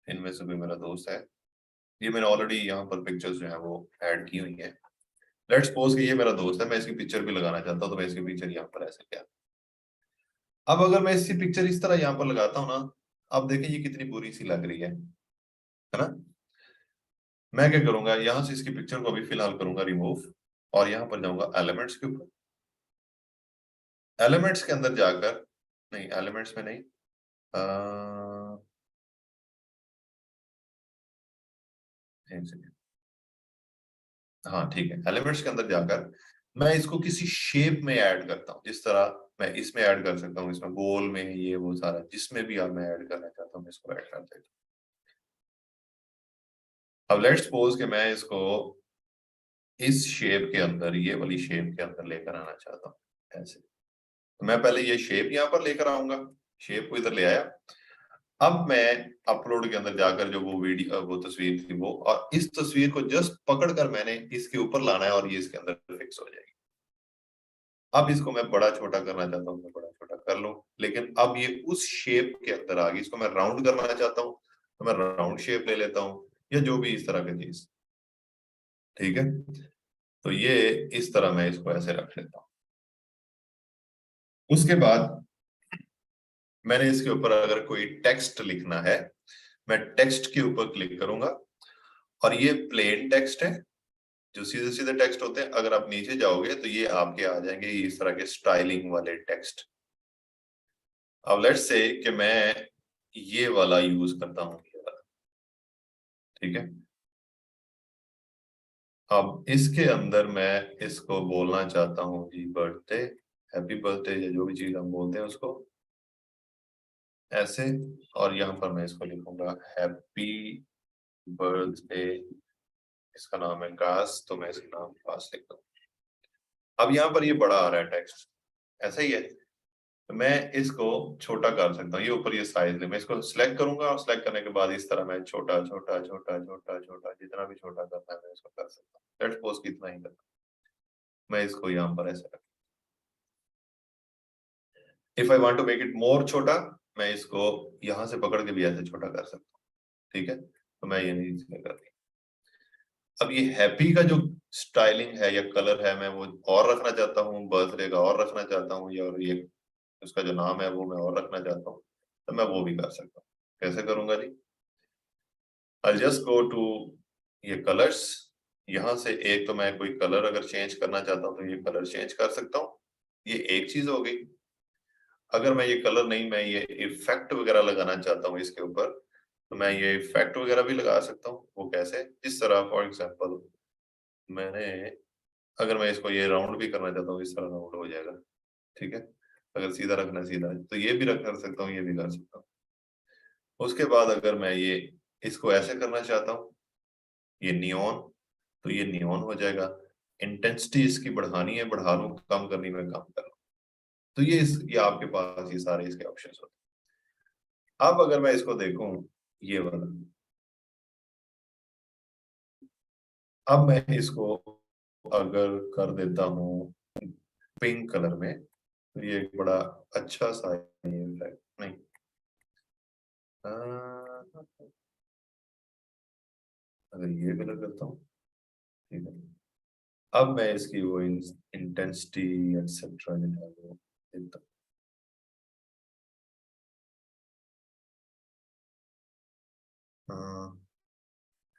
इनमें से कोई मेरा दोस्त है। ये मैंने ऑलरेडी यहाँ पर पिक्चर्स जो है वो ऐड की हुई है। लेट्स सपोज कि ये मेरा दोस्त है, मैं इसकी पिक्चर भी लगाना चाहता हूँ, तो मैं इसकी पिक्चर यहाँ पर ऐसे क्या, अब अगर मैं इसकी पिक्चर इस तरह यहाँ पर लगाता हूँ ना, अब देखें ये कितनी बुरी सी लग रही है ना। मैं क्या करूंगा, यहां से इसकी पिक्चर को अभी फिलहाल करूंगा रिमूव, और यहां पर जाऊंगा एलिमेंट्स के ऊपर। एलिमेंट्स के अंदर जाकर, नहीं एलिमेंट्स में नहीं, एक सेकेंड, हाँ ठीक है, एलिमेंट्स के अंदर जाकर मैं इसको किसी शेप में ऐड करता हूँ। जिस तरह मैं इसमें ऐड कर सकता हूँ, इसमें गोल में ये वो सारा, जिसमें भी आप मैं ऐड करना चाहता हूँ मैं इसको ऐड कर देता हूँ। अब लेट्स सपोज कि मैं इसको इस शेप के अंदर, ये वाली शेप के अंदर लेकर आना चाहता हूँ ऐसे। तो मैं पहले ये शेप यहाँ पर लेकर आऊंगा, शेप को इधर ले आया। अब मैं अपलोड के अंदर जाकर जो वो वीडियो, वो तस्वीर थी वो, और इस तस्वीर को जस्ट पकड़कर मैंने इसके ऊपर लाना है और ये इसके अंदर फिक्स हो जाएगी। अब इसको मैं बड़ा छोटा करना चाहता हूँ, मैं बड़ा छोटा कर लूं, लेकिन अब ये उस शेप के अंदर आ गई। इसको मैं राउंड करना चाहता हूँ तो मैं राउंड शेप ले लेता हूँ, या जो भी इस तरह की चीज, ठीक है। तो ये इस तरह मैं इसको ऐसे रख लेता हूँ। उसके बाद मैंने इसके ऊपर अगर कोई टेक्स्ट लिखना है, मैं टेक्स्ट के ऊपर क्लिक करूंगा, और ये प्लेन टेक्स्ट है, जो सीधे सीधे टेक्स्ट होते हैं। अगर आप नीचे जाओगे तो ये आपके आ जाएंगे इस तरह के स्टाइलिंग वाले टेक्स्ट। अब लेट्स से कि मैं ये वाला यूज करता हूँ, ये वाला, ठीक है। अब इसके अंदर मैं इसको बोलना चाहता हूँ जी बर्थडे, हैप्पी बर्थडे, या जो भी चीज हम बोलते हैं उसको ऐसे। और यहाँ पर मैं इसको लिखूंगा हैप्पी बर्थडे, इसका नाम है काश, तो मैं इसका नाम काश लिख दूँ। अब यहाँ पर ये बड़ा आ रहा है टेक्स्ट, ऐसा ही है। तो मैं इसको छोटा कर सकता हूँ, ये ऊपर ये साइज है, मैं इसको सिलेक्ट करूंगा, और सिलेक्ट करने के बाद इस तरह मैं छोटा छोटा छोटा छोटा छोटा जितना भी छोटा करना है मैं इसको कर सकता हूँ। लेट्स सपोज कितना ही करना, मैं इसको यहाँ पर ऐसे रख, if I want to make it more छोटा, मैं इसको यहाँ से पकड़ के भी ऐसे छोटा कर सकता हूँ, ठीक है। तो मैं ये नहीं इसमें कर रही। अब ये हैप्पी का जो स्टाइलिंग है या कलर है, मैं वो और रखना चाहता हूँ, बर्थडे का और रखना चाहता हूँ, या और ये उसका जो नाम है वो मैं और रखना चाहता हूँ, तो मैं वो भी कर सकता हूँ। कैसे करूंगा जी, आई जस्ट गो टू ये कलर्स, यहाँ से एक तो मैं कोई कलर अगर चेंज करना चाहता हूँ तो ये कलर चेंज कर सकता हूँ, ये एक चीज हो गई। अगर मैं ये कलर नहीं, मैं ये इफेक्ट वगैरह लगाना चाहता हूँ इसके ऊपर, तो मैं ये इफेक्ट वगैरह भी लगा सकता हूँ। वो कैसे, जिस तरह फॉर एग्जांपल मैंने, अगर मैं इसको ये राउंड भी करना चाहता हूँ, इस तरह राउंड हो जाएगा, ठीक है। अगर सीधा रखना है सीधा, तो ये भी रख कर सकता हूँ, ये भी कर सकता हूँ। उसके बाद अगर मैं ये इसको ऐसे करना चाहता हूँ, ये नियॉन, तो ये नियॉन हो जाएगा। इंटेंसिटी इसकी बढ़ानी है बढ़ा लूँ, कम करनी है कम कर लूँ। तो ये आपके पास ये सारे इसके ऑप्शन होते हैं। अब अगर मैं इसको देखूं, ये वाला, अब मैं इसको अगर कर देता हूँ पिंक कलर में, तो ये एक बड़ा अच्छा सा ये इफेक्ट नहीं, अ, अगर ये कलर करता हूँ, ठीक है। अब मैं इसकी वो इंटेंसिटी एक्सेट्रा जो है वो देता हूँ,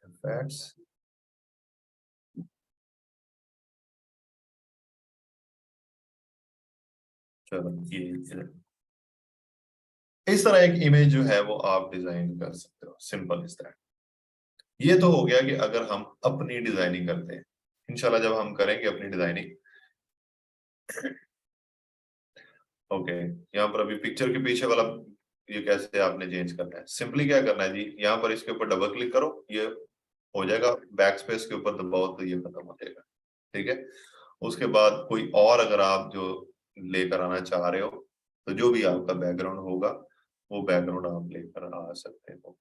इफेक्ट्स, चलो ये इस तरह एक इमेज जो है वो आप डिजाइन कर सकते हो, सिंपल इज दैट। ये तो हो गया कि अगर हम अपनी डिजाइनिंग करते हैं। इंशाल्लाह जब हम करेंगे अपनी डिजाइनिंग, ओके, यहाँ पर अभी पिक्चर के पीछे वाला ये कैसे आपने चेंज करना है, सिंपली क्या करना है जी, यहाँ पर इसके ऊपर डबल क्लिक करो, ये हो जाएगा, बैक स्पेस के ऊपर दबाओ तो ये खत्म हो जाएगा, ठीक है। उसके बाद कोई और अगर आप जो लेकर आना चाह रहे हो, तो जो भी आपका बैकग्राउंड होगा वो बैकग्राउंड आप लेकर आ सकते हो।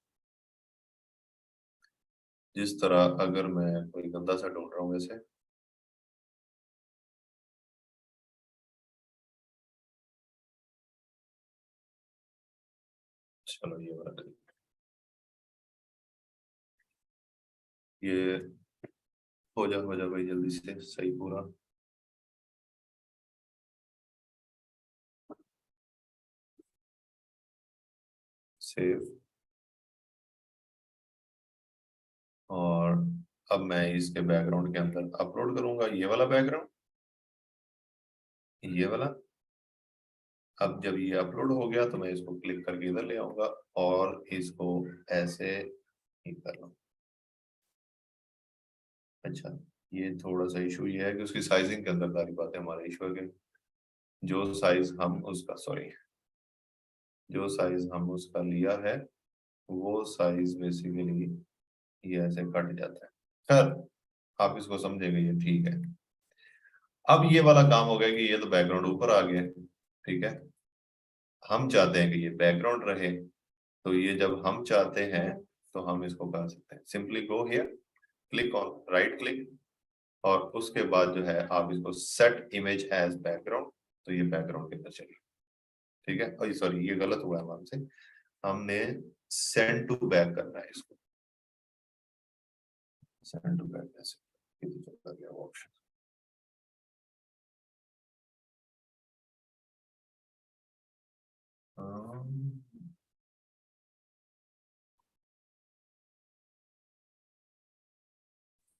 जिस तरह अगर मैं कोई गंदा सा ढूंढ रहा हूँ वैसे, चलो ये वाला ये हो जा भाई जल्दी से सही पूरा। सेव, और अब मैं इसके बैकग्राउंड के अंदर अपलोड करूंगा ये वाला बैकग्राउंड, ये वाला। अब जब ये अपलोड हो गया तो मैं इसको क्लिक करके इधर ले आऊंगा और इसको ऐसे ही कर लूँ। अच्छा, ये थोड़ा सा इशू ये है कि उसकी साइजिंग के अंदर सारी बातें हमारा इशू है कि जो साइज हम उसका जो साइज हम उसका लिया है वो साइज बेसिकली ये ऐसे कट जाता है। खैर, आप इसको समझेंगे, ये ठीक है। अब ये वाला काम हो गया कि ये तो बैकग्राउंड ऊपर आ गया, ठीक है। हम चाहते हैं कि ये बैकग्राउंड रहे, तो ये जब हम चाहते हैं तो हम इसको कर सकते हैं। Simply go here, click on right click, और उसके बाद जो है आप इसको सेट इमेज एज बैकग्राउंड, तो ये बैकग्राउंड के अंदर चलिए, ठीक है। और सॉरी, ये गलत हुआ है हमसे, हमने सेंड टू बैक करना है इसको। सेंड टू बैक ऐसे, ये तो चल गया वो ऑप्शन।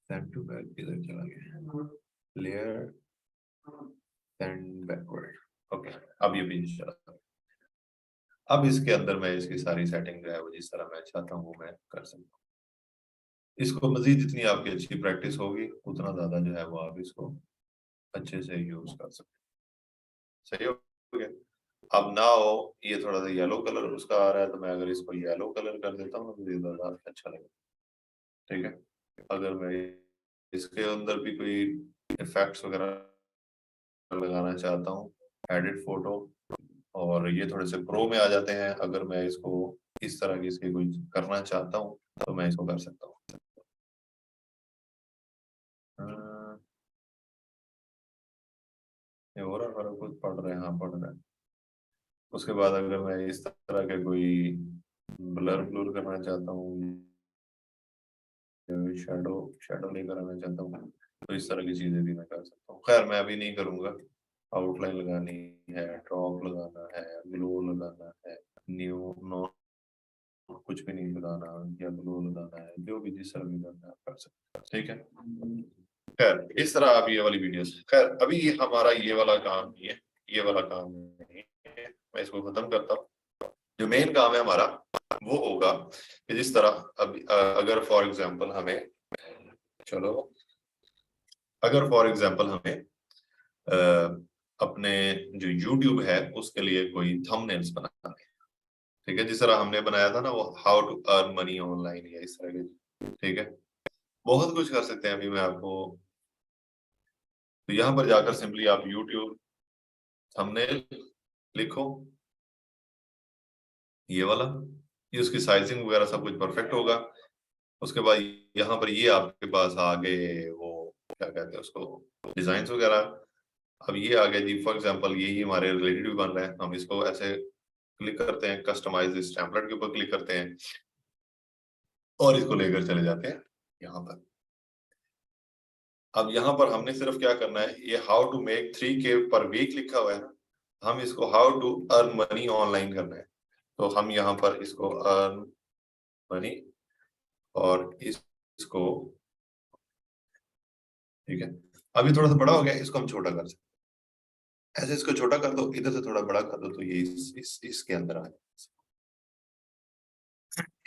सेंड टू बैक किधर चला गया? Layer, send backward, okay. अब ये भी चला। अब इसके अंदर मैं इसकी सारी सेटिंग जो है वो जिस तरह मैं चाहता हूँ मैं कर सकता हूँ। इसको मजीद जितनी आपकी अच्छी प्रैक्टिस होगी उतना ज्यादा जो है वो आप इसको अच्छे से यूज कर सकते हैं। सही हो गया। अब नाउ ये थोड़ा सा येलो कलर उसका आ रहा है, तो मैं अगर इसको येलो कलर कर देता हूँ तो ये ज्यादा अच्छा लगेगा, ठीक है। अगर मैं इसके अंदर भी कोई इफेक्ट्स वगैरह लगाना चाहता हूँ, एडिट फोटो, और ये थोड़े से प्रो में आ जाते हैं। अगर मैं इसको इस तरह की इसकी कोई करना चाहता हूँ तो मैं इसको कर सकता हूँ। ये हो रहा है, फर्क कुछ पड़ रहा है, हाँ पड़ रहा है। उसके बाद अगर मैं इस तरह के कोई ब्लर ब्लूर करना चाहता हूँ, शेडो शेडो नहीं कराना चाहता हूँ, तो इस तरह की चीजें भी मैं कर सकता हूँ। खैर, मैं अभी नहीं करूंगा। आउटलाइन लगानी है, ड्रॉप लगाना है, ग्लो लगाना है, न्यू नो कुछ भी नहीं लगाना, या ग्लो लगाना है, जो भी जिस तरह भी करना है आप कर सकते हैं, ठीक है। खैर, इस तरह आप ये वाली वीडियोस, खैर अभी हमारा ये वाला काम नहीं है, ये वाला काम नहीं है, मैं इसको खत्म करता हूँ। जो मेन काम है हमारा वो होगा कि जिस तरह अब अगर फॉर एग्जांपल हमें, चलो अगर फॉर एग्जांपल हमें अपने जो YouTube है उसके लिए कोई थंबनेल्स बनाना है, ठीक है। जिस तरह हमने बनाया था ना वो how to earn money online, या इस तरह के, ठीक है। बहुत कुछ कर सकते हैं अभी मैं आपको, तो यहाँ पर जाकर सिंपली आप YouTube थंबनेल लिखो, ये वाला, ये उसकी साइजिंग वगैरह सब कुछ परफेक्ट होगा। उसके बाद यहाँ पर ये आपके पास आगे वो क्या कहते हैं उसको, डिजाइन वगैरह। अब ये आ गया जी, फॉर एग्जांपल यही हमारे रिलेटेड भी बन रहा है, हम इसको ऐसे क्लिक करते हैं, कस्टमाइज दिस टेम्पलेट के ऊपर क्लिक करते हैं और इसको लेकर चले जाते हैं यहाँ पर। अब यहाँ पर हमने सिर्फ क्या करना है, ये हाउ टू मेक 3K पर वीक लिखा हुआ है ना, हम इसको how to earn money online करना है। तो हम यहाँ पर इसको अर्न मनी, और इसको, ठीक है। अभी थोड़ा सा बड़ा हो गया, इसको हम छोटा कर सकते हैं। ऐसे इसको छोटा कर दो, इधर से थोड़ा बड़ा कर दो, तो ये इसके अंदर आ जाए।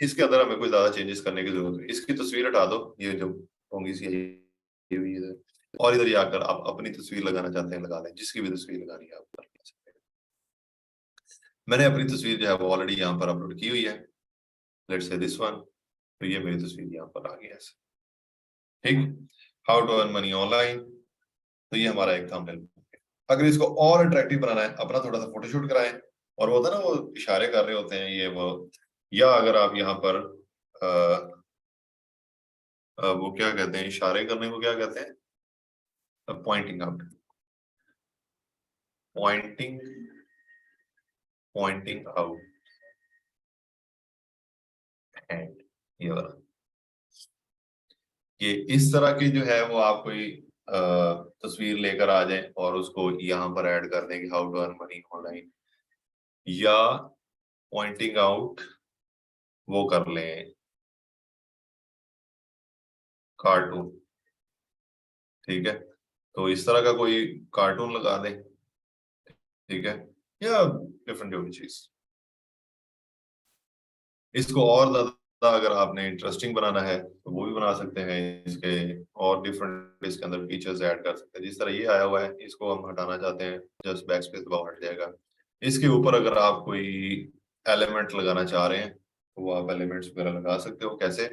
इसके अंदर हमें कोई ज्यादा चेंजेस करने की जरूरत है। इसकी तस्वीर हटा दो, ये जो होंगी सी ये भी इधर, और इधर जाकर आप अपनी तस्वीर लगाना चाहते हैं लगा लें, जिसकी भी तस्वीर लगानी है आप कर सकते हैं। मैंने अपनी तस्वीर जो है वो ऑलरेडी यहाँ पर अपलोड की हुई है, लेट्स से दिस वन, तो ये मेरी तस्वीर यहाँ पर आ गई है, ठीक। How to earn money online, तो ये हमारा एक थंबनेल। अगर इसको और अट्रैक्टिव बनाना है, अपना थोड़ा सा फोटोशूट कराएं, और वो होता है ना वो इशारे कर रहे होते हैं ये वो, या अगर आप यहाँ पर वो क्या कहते हैं, इशारे करने को क्या कहते हैं, pointing out, pointing pointing out hand, ये वाला, ये इस तरह की जो है वो आप कोई तस्वीर लेकर आ जाएं और उसको यहाँ पर ऐड कर दें कि how to earn money online, या पॉइंटिंग आउट वो कर लें कार्टून, ठीक है। तो इस तरह का कोई कार्टून लगा दें, ठीक है, या डिफरेंट कोई चीज। इसको और ज्यादा अगर आपने इंटरेस्टिंग बनाना है तो वो भी बना सकते हैं, इसके और डिफरेंट इसके अंदर फीचर्स ऐड कर सकते हैं। जिस तरह ये आया हुआ है, इसको हम हटाना चाहते हैं, जस्ट बैक स्पेस दबाओ, हट जाएगा। इसके ऊपर अगर आप कोई एलिमेंट लगाना चाह रहे हैं तो वो आप एलिमेंट्स वगैरह लगा सकते हो। कैसे?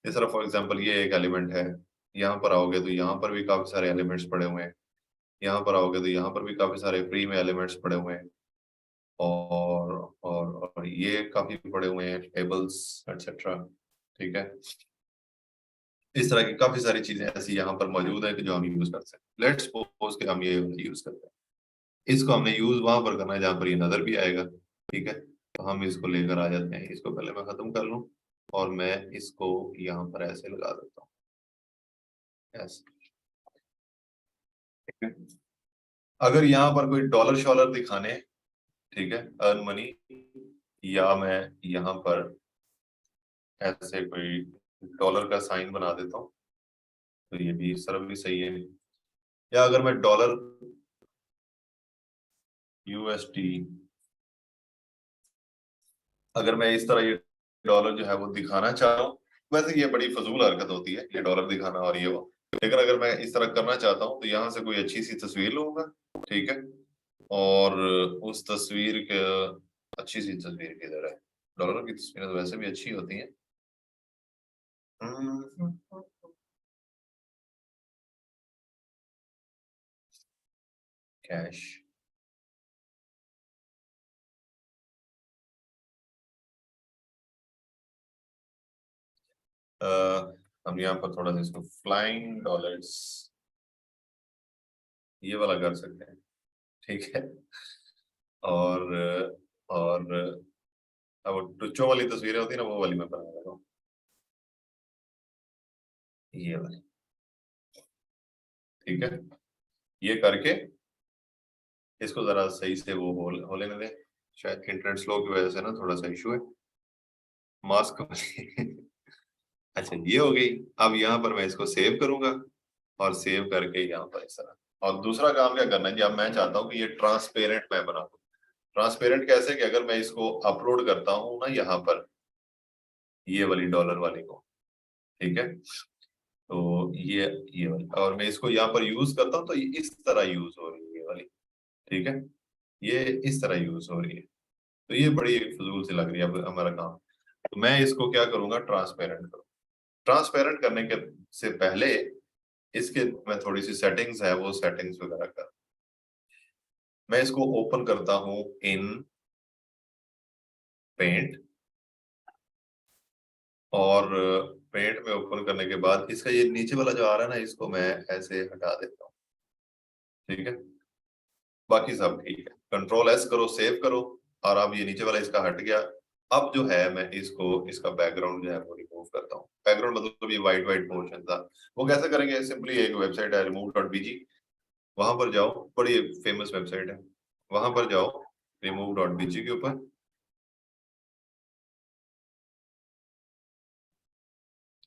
इस तरह फॉर एग्जांपल ये एक एलिमेंट है, यहाँ पर आओगे तो यहाँ पर भी काफी सारे एलिमेंट्स पड़े हुए हैं, यहाँ पर आओगे तो यहाँ पर भी काफी सारे फ्री में एलिमेंट्स पड़े हुए हैं, और ये काफी पड़े हुए हैं, टेबल्स एटसेट्रा, ठीक है। इस तरह की काफी सारी चीजें ऐसी यहाँ पर मौजूद है कि जो हम यूज कर सकते हैं। लेट्स सपोज कि हम ये यूज करते हैं, इसको हमने यूज वहां पर करना है जहां पर ये नजर भी आएगा, ठीक है। तो हम इसको लेकर आ जाते हैं, इसको पहले मैं खत्म कर लूं और मैं इसको यहाँ पर ऐसे लगा देता हूँ, ऐसे, ठीक है। अगर यहाँ पर कोई डॉलर शॉलर दिखाने, ठीक है, अर्न मनी, या मैं यहाँ पर ऐसे कोई डॉलर का साइन बना देता हूँ, तो ये भी इस तरफ भी सही है। या अगर मैं डॉलर यूएसडी, अगर मैं इस तरह ये डॉलर जो है वो दिखाना चाह रहा हूँ, वैसे ये बड़ी फजूल हरकत होती है ये डॉलर दिखाना और ये वो, लेकिन अगर मैं इस तरह करना चाहता हूँ तो यहाँ से कोई अच्छी सी तस्वीर लूंगा, ठीक है, और उस तस्वीर के, अच्छी सी तस्वीर किधर है? डॉलर की तस्वीरें तो वैसे भी अच्छी होती हैं। कैश, हम यहाँ पर थोड़ा सा इसको फ्लाइंग डॉलर्स ये वाला कर सकते हैं, ठीक है। और अब वो टुच्चो वाली तस्वीरें होती है ना, वो वाली मैं बना रहा हूँ, ये वाली, ठीक है। ये करके इसको जरा सही से वो हो लेने दें, शायद इंटरनेट स्लो की वजह से ना थोड़ा सा इशू है। मास्क अच्छा, ये हो गई। अब यहाँ पर मैं इसको सेव करूंगा और सेव करके यहाँ पर इस तरह। और दूसरा काम क्या करना है जी, अब मैं चाहता हूँ कि ये ट्रांसपेरेंट मैं बना दूं। ट्रांसपेरेंट कैसे? कि अगर मैं इसको अपलोड करता हूँ ना यहाँ पर, ये वाली डॉलर वाली को, ठीक है, तो ये वाली, और मैं इसको यहाँ पर यूज करता हूँ तो ये इस तरह यूज हो रही है ये वाली, ठीक है, ये इस तरह यूज हो रही है। तो ये बड़ी फजूल सी लग रही है अब हमारा काम। तो मैं इसको क्या करूंगा, ट्रांसपेरेंट करूँ। ट्रांसपेरेंट करने के से पहले इसके मैं थोड़ी सी सेटिंग्स है वो सेटिंग्स वगैरह कर, मैं इसको ओपन करता हूं इन पेंट, और पेंट में ओपन करने के बाद इसका ये नीचे वाला जो आ रहा है ना, इसको मैं ऐसे हटा देता हूँ, ठीक है। बाकी सब ठीक है, कंट्रोल एस करो, सेव करो, और अब ये नीचे वाला इसका हट गया। अब जो है मैं इसको, इसका बैकग्राउंड जो है वो रिमूव करता हूँ। बैकग्राउंड मतलब ये वाइट वाइट पोर्शन था, वो कैसे करेंगे? सिंपली एक वेबसाइट है remove.bg, वहां पर जाओ, बड़ी फेमस वेबसाइट है, वहां पर जाओ remove.bg के ऊपर,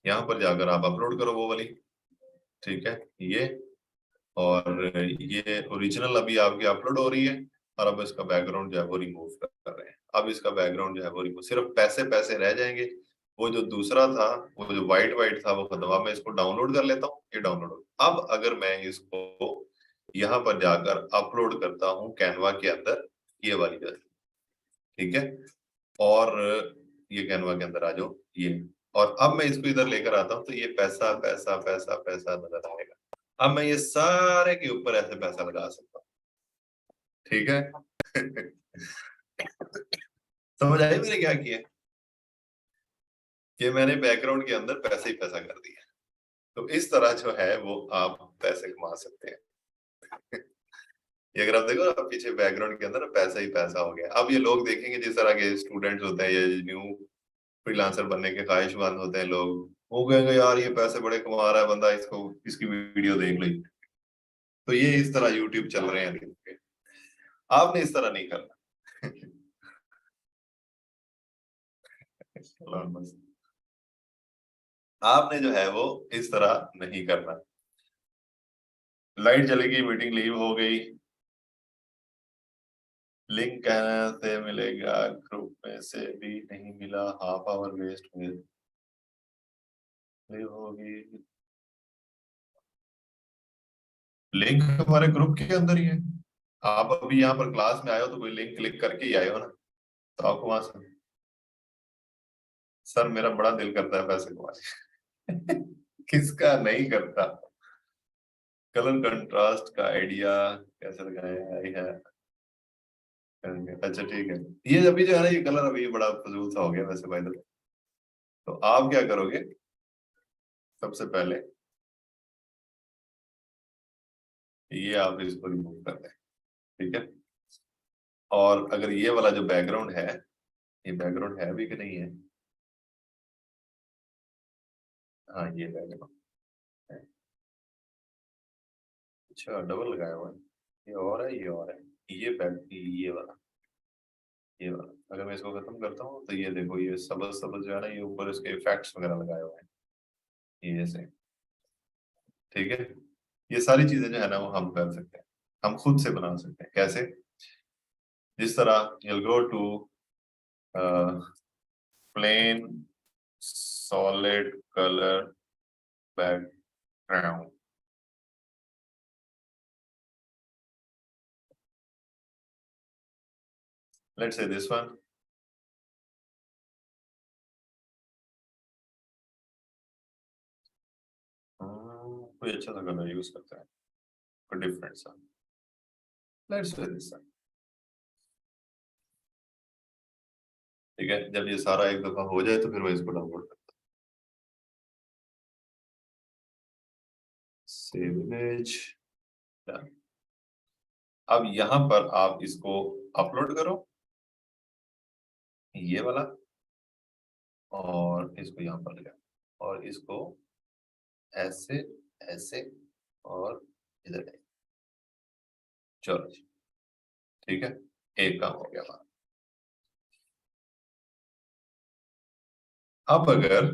यहाँ पर जाकर आप अपलोड करो वो वाली, ठीक है, ये, और ये ओरिजिनल अभी आपकी अपलोड हो रही है, और अब इसका बैकग्राउंड जो है वो रिमूव कर रहे हैं। अब इसका बैकग्राउंड जो है वो रिमूव, सिर्फ पैसे पैसे रह जाएंगे, वो जो दूसरा था, वो जो व्हाइट व्हाइट था वो खत्म। अब मैं इसको डाउनलोड कर लेता हूँ, ये डाउनलोड। अब अगर मैं इसको यहाँ पर जाकर अपलोड करता हूँ कैनवा के अंदर, ये वाली जगह, ठीक है, और ये कैनवा के अंदर आ जाओ, ये, और अब मैं इसको इधर लेकर आता हूँ तो ये पैसा पैसा पैसा पैसा नजर आएगा। अब मैं ये सारे के ऊपर ऐसे पैसा लगा सकता हूँ, ठीक है। समझ आई मैंने क्या किया? कि मैंने बैकग्राउंड के अंदर पैसे ही पैसा कर दिया। तो इस तरह जो है वो आप पैसे कमा सकते हैं। ये अगर आप देखो ना पीछे बैकग्राउंड के अंदर पैसा ही पैसा हो गया। अब ये लोग देखेंगे, जिस तरह के स्टूडेंट्स होते हैं या न्यू फ्रीलांसर बनने के ख्वाहिशमंद होते हैं लोग, वो कहेंगे यार ये पैसे बड़े कमा रहा है बंदा, इसको इसकी वीडियो देख ली। तो ये इस तरह यूट्यूब चल रहे हैं दिन के। आपने इस तरह नहीं करना। आपने जो है वो इस तरह नहीं करना। लाइट चलेगी, मीटिंग लीव हो गई, लिंक कहने से मिलेगा, ग्रुप में से भी नहीं मिला, हाफ आवर वेस्ट हुए, लीव होगी। लिंक हमारे ग्रुप के अंदर ही है। आप अभी यहाँ पर क्लास में आए हो तो कोई लिंक क्लिक करके ही आए हो ना, तो आपको वहां से। सर मेरा बड़ा दिल करता है पैसे कमाने किसका नहीं करता। कलर कंट्रास्ट का आइडिया कैसे लगाया है? अच्छा ठीक है। ये अभी जो है ना, ये कलर अभी बड़ा फजूल सा हो गया वैसे बाय द वे। तो आप क्या करोगे, सबसे पहले ये आप इसको रिमूव कर दें, ठीक है। और अगर ये वाला जो बैकग्राउंड है, ये बैकग्राउंड है भी कि नहीं है? हाँ ये बैकग्राउंड है। अच्छा डबल लगाया हुआ है, ये और है ये और है। ये बैक, ये वाला, ये वाला अगर मैं इसको खत्म करता हूँ तो ये देखो, ये सबज सबज जो है ना, ये ऊपर इसके इफेक्ट्स वगैरह लगाए हुए हैं, ये ऐसे, ठीक है। ये सारी चीजें जो है ना वो हम कर सकते हैं, हम खुद से बना सकते हैं। कैसे? जिस तरह you'll go to plain solid color background, let's say this one, कोई अच्छा सा कलर यूज करते हैं, कोई डिफरेंट सा, लेट्स से दिस वन, ठीक है। जब ये सारा एक दफा हो जाए तो फिर मैं इसको डाउनलोड करता हूँ, सेव इमेज, डन। अब यहाँ पर आप इसको अपलोड करो, ये वाला, और इसको यहाँ पर ले आओ, और इसको ऐसे ऐसे और इधर, चलो जी, ठीक है। एक काम हो गया हमारा। अब अगर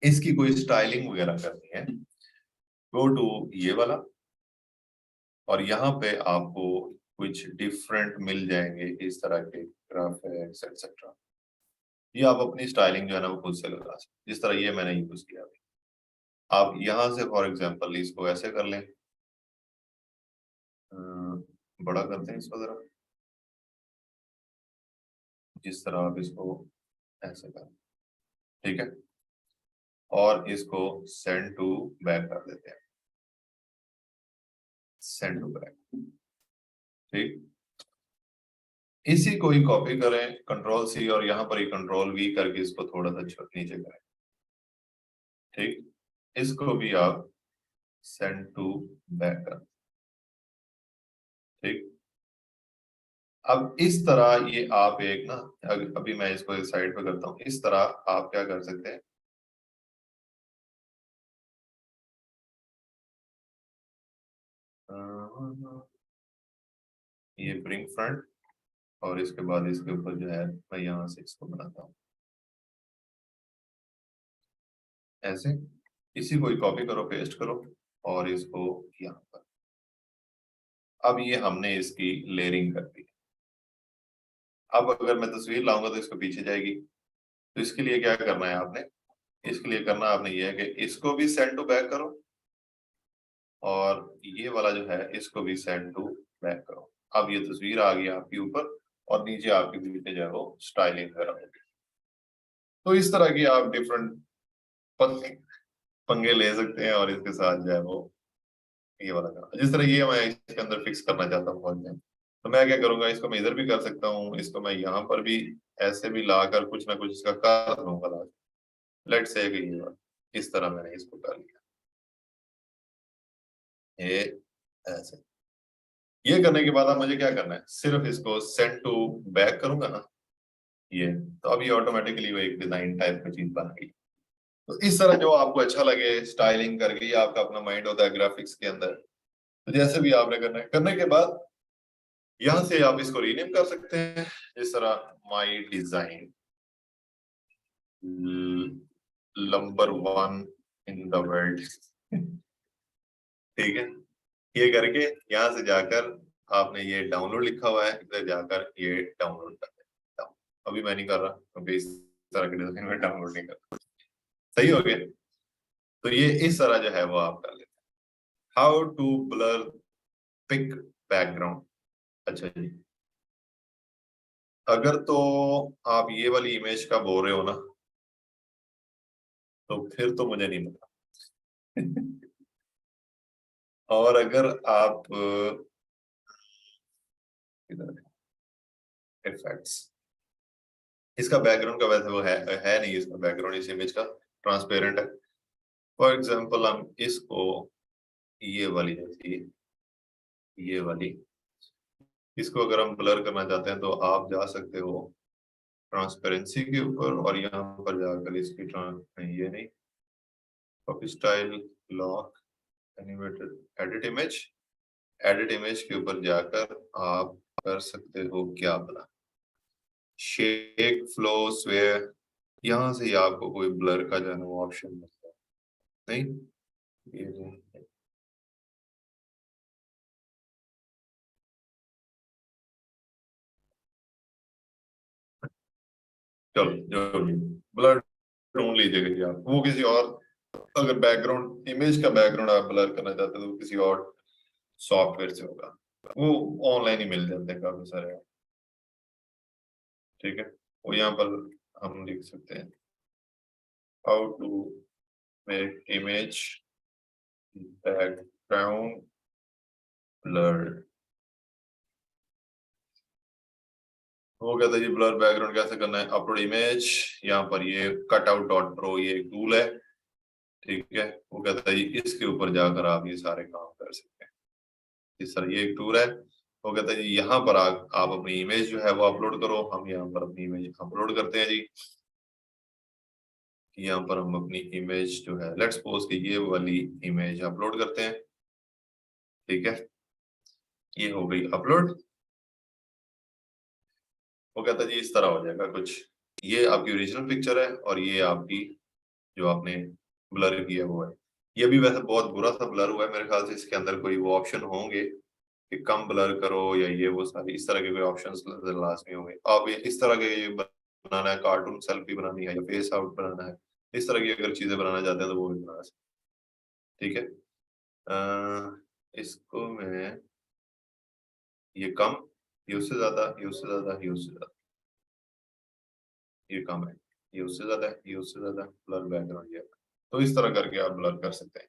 इसकी कोई स्टाइलिंग वगैरह करनी है, गो टू ये वाला, और यहाँ पे आपको कुछ डिफरेंट मिल जाएंगे इस तरह के ग्राफिक्स एक्सेट्रा। ये आप अपनी स्टाइलिंग जो है ना वो खुद से लगा सकते, जिस तरह ये मैंने यूज किया अभी। आप यहाँ से फॉर एग्जांपल इसको ऐसे कर लें, बड़ा करते हैं इसको जरा, जिस तरह आप इसको ऐसे करें, ठीक है। और इसको सेंड टू बैक कर देते हैं, सेंड टू बैक, ठीक। इसी को ही कॉपी करें, कंट्रोल सी, और यहाँ पर ही कंट्रोल वी करके इसको थोड़ा सा नीचे करें, ठीक। इसको भी आप सेंड टू बैक कर, ठीक। अब इस तरह ये आप एक ना, अभी मैं इसको एक साइड पे करता हूँ, इस तरह आप क्या कर सकते हैं, ये ब्रिंग फ्रंट, और इसके बाद इसके ऊपर जो है मैं यहाँ से इसको बनाता हूँ ऐसे। इसी को कॉपी करो, पेस्ट करो, और इसको यहाँ पर, अब ये हमने इसकी लेयरिंग कर दी। अब अगर मैं तस्वीर लाऊंगा तो इसको पीछे जाएगी, तो इसके लिए क्या करना है आपने, इसके लिए करना आपने ये है कि इसको भी सेंड टू बैक करो, और ये वाला जो है इसको भी सेंड टू बैक करो। अब ये तस्वीर आ गई आपके ऊपर, और नीचे आपके पीछे जो है वो स्टाइलिंग वगैरह होगी। तो इस तरह की आप डिफरेंट पंगे पंगे ले सकते हैं, और इसके साथ जो है वो ये वाला करना, जिस तरह ये मैं इसके अंदर फिक्स करना चाहता हूँ फॉर एग्जाम्पल, तो मैं क्या करूंगा, इसको मैं इधर भी कर सकता हूँ, इसको मैं यहाँ पर भी ऐसे भी लाकर कुछ ना कुछ इसका कर दूंगा। लेट्स से कि ये वाला, इस तरह मैंने इसको कर लिया, ये ऐसे। ये करने के बाद अब मुझे क्या करना है, सिर्फ इसको सेंड टू बैक करूंगा ना, ये तो अभी ऑटोमेटिकली वो एक डिजाइन टाइप की चीज बन गई। तो इस तरह जो आपको अच्छा लगे स्टाइलिंग करके, ये आपका अपना माइंड होता है ग्राफिक्स के अंदर, तो जैसे भी आपने करना है, करने के बाद यहाँ से आप इसको रीनेम कर सकते हैं, जिस तरह my design, number 1 in the world. ठीक है, ये करके यहाँ से जाकर आपने ये डाउनलोड लिखा हुआ है, इधर जाकर ये डाउनलोड कर दें। अभी मैं नहीं कर रहा क्योंकि इस तरह के डिजाइन में डाउनलोड नहीं करता। सही हो गया। तो ये इस तरह जो है वो आप कर लेते हैं। How to blur pic background. अच्छा जी, अगर तो आप ये वाली इमेज का बोल रहे हो ना, तो फिर तो मुझे नहीं पता। और अगर आप इफेक्ट्स, इसका बैकग्राउंड का वैसे वो है नहीं, इसका बैकग्राउंड इस इमेज का ट्रांसपेरेंट है। फॉर एग्जांपल हम इसको ये वाली जैसी, ये वाली, इसको अगर हम ब्लर करना चाहते हैं तो आप जा सकते हो ट्रांसपेरेंसी के ऊपर और यहाँ पर जाकर इसकी नहीं, ये नहीं, copy style, lock, animated, edit image के ऊपर जाकर आप कर सकते हो क्या बना, शेक, फ्लो, स्वे। यहाँ से ही आपको कोई ब्लर का जो है वो ऑप्शन मिलता है। नहीं, ये नहीं। चलो जो भी, ब्लर ढूंढ लीजिएगा जी आप, वो किसी और, अगर बैकग्राउंड, इमेज का बैकग्राउंड आप ब्लर करना चाहते हो तो किसी और सॉफ्टवेयर से होगा, वो ऑनलाइन ही मिल जाते हैं काफी सारे। ठीक है, वो यहाँ पर हम लिख सकते हैं how to make image background blur. वो कहता है जी ब्लर बैकग्राउंड कैसे करना है, अपलोड इमेज, यहाँ पर ये कट आउट डॉट प्रो ये एक टूल है। ठीक है, वो कहता है जी इसके ऊपर जाकर आप ये सारे काम कर सकते हैं। इस तरह ये एक टूल है। वो कहता है जी यहाँ पर आप अपनी इमेज जो है वो अपलोड करो। हम यहाँ पर अपनी इमेज अपलोड करते हैं जी। यहाँ पर हम अपनी इमेज जो है, लेट्स सपोज कि ये वाली इमेज अपलोड करते हैं। ठीक है, ये हो गई अपलोड। वो कहता है जी इस तरह हो जाएगा कुछ, ये आपकी ओरिजिनल पिक्चर है और ये आपकी जो आपने ब्लर किया हुआ है। ये भी वैसे बहुत बुरा सा ब्लर हुआ है, मेरे ख्याल से इसके अंदर कोई वो ऑप्शन होंगे कि कम ब्लर करो या ये वो सारी इस तरह के कोई ऑप्शंस लाजमी होंगे। आप ये इस तरह के ये बनाना है, कार्टून सेल्फी बनानी है या फेस आउट बनाना है, इस तरह की अगर चीजें बनाना चाहते हैं तो वो भी बना सकते हैं। ठीक है, इसको मैं, ये कम, ये उससे ज्यादा, ये उससे ज्यादा, ये उससे ज्यादा, ये कम है, ये उससे ज्यादा है, ये उससे ज्यादा, ब्लर बैकग्राउंड ये। तो इस तरह करके आप ब्लर कर सकते हैं।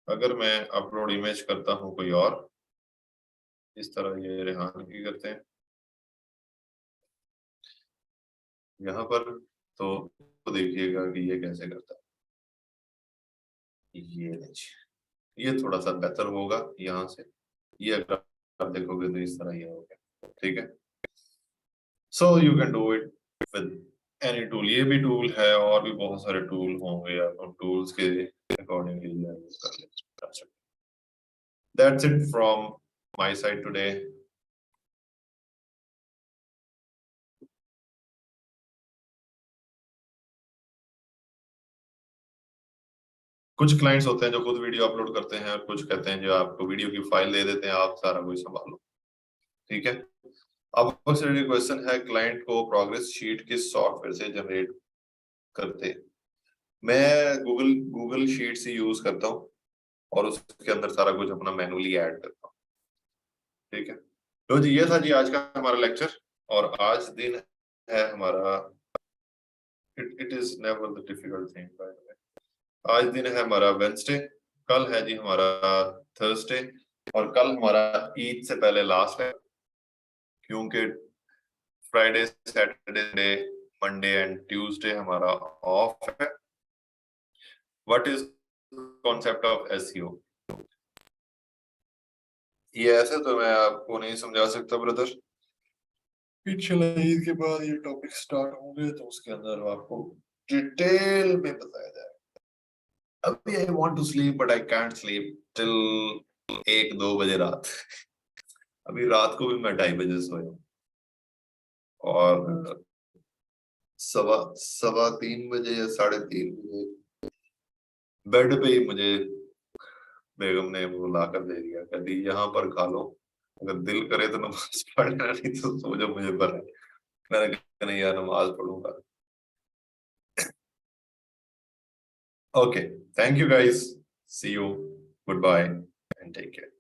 अगर मैं अपलोड इमेज करता हूँ कोई और, इस तरह ये रेहान की करते हैं यहाँ पर, तो देखिएगा कि ये कैसे करता है। ये थोड़ा सा बेहतर होगा यहाँ से, ये अगर आप देखोगे तो इस तरह ये हो गया। ठीक है, so you can do it with any tool. ये भी टूल है और भी बहुत सारे टूल होंगे, आप टूल्स के अकॉर्डिंगली यूज कर लेते। That's it from my side today. कुछ क्लाइंट्स होते हैं जो खुद वीडियो अपलोड करते हैं और कुछ कहते हैं जो आपको वीडियो की फाइल दे देते हैं, आप सारा कुछ संभालो। ठीक है, अब क्वेश्चन है, क्लाइंट को प्रोग्रेस शीट किस सॉफ्टवेयर से जनरेट करते। मैं गूगल गूगल शीट से यूज करता हूँ और उसके अंदर सारा कुछ अपना मैनुअली ऐड करता हूँ। ठीक है, तो जी ये था जी आज का हमारा लेक्चर। और आज दिन है हमारा, it is never the difficult thing by the way. आज दिन है हमारा वेंसडे, कल है जी हमारा थर्सडे, और कल हमारा ईद से पहले लास्ट है, क्योंकि Friday, Saturday, Monday and Tuesday हमारा ऑफ है। What is concept of SEO? ये ऐसे तो मैं आपको नहीं समझा सकता ब्रदर, इंशाल्लाह ईद के बाद ये टॉपिक स्टार्ट होंगे तो उसके अंदर आपको डिटेल में बताया जाएगा। अभी I want to sleep but I can't sleep till 1-2 बजे रात। अभी रात को भी मैं 2:30 बजे सोया और सवा 3 बजे या 3:30 बजे बेड पे ही मुझे बेगम ने वो ला कर दे दिया, कहती यहाँ पर खा लो, अगर दिल करे तो नमाज पढ़ लेना, नहीं तो सो जाओ, मुझे पर मैंने कहा नहीं यार नमाज पढ़ूंगा। Okay, thank you guys. See you. Goodbye and take care.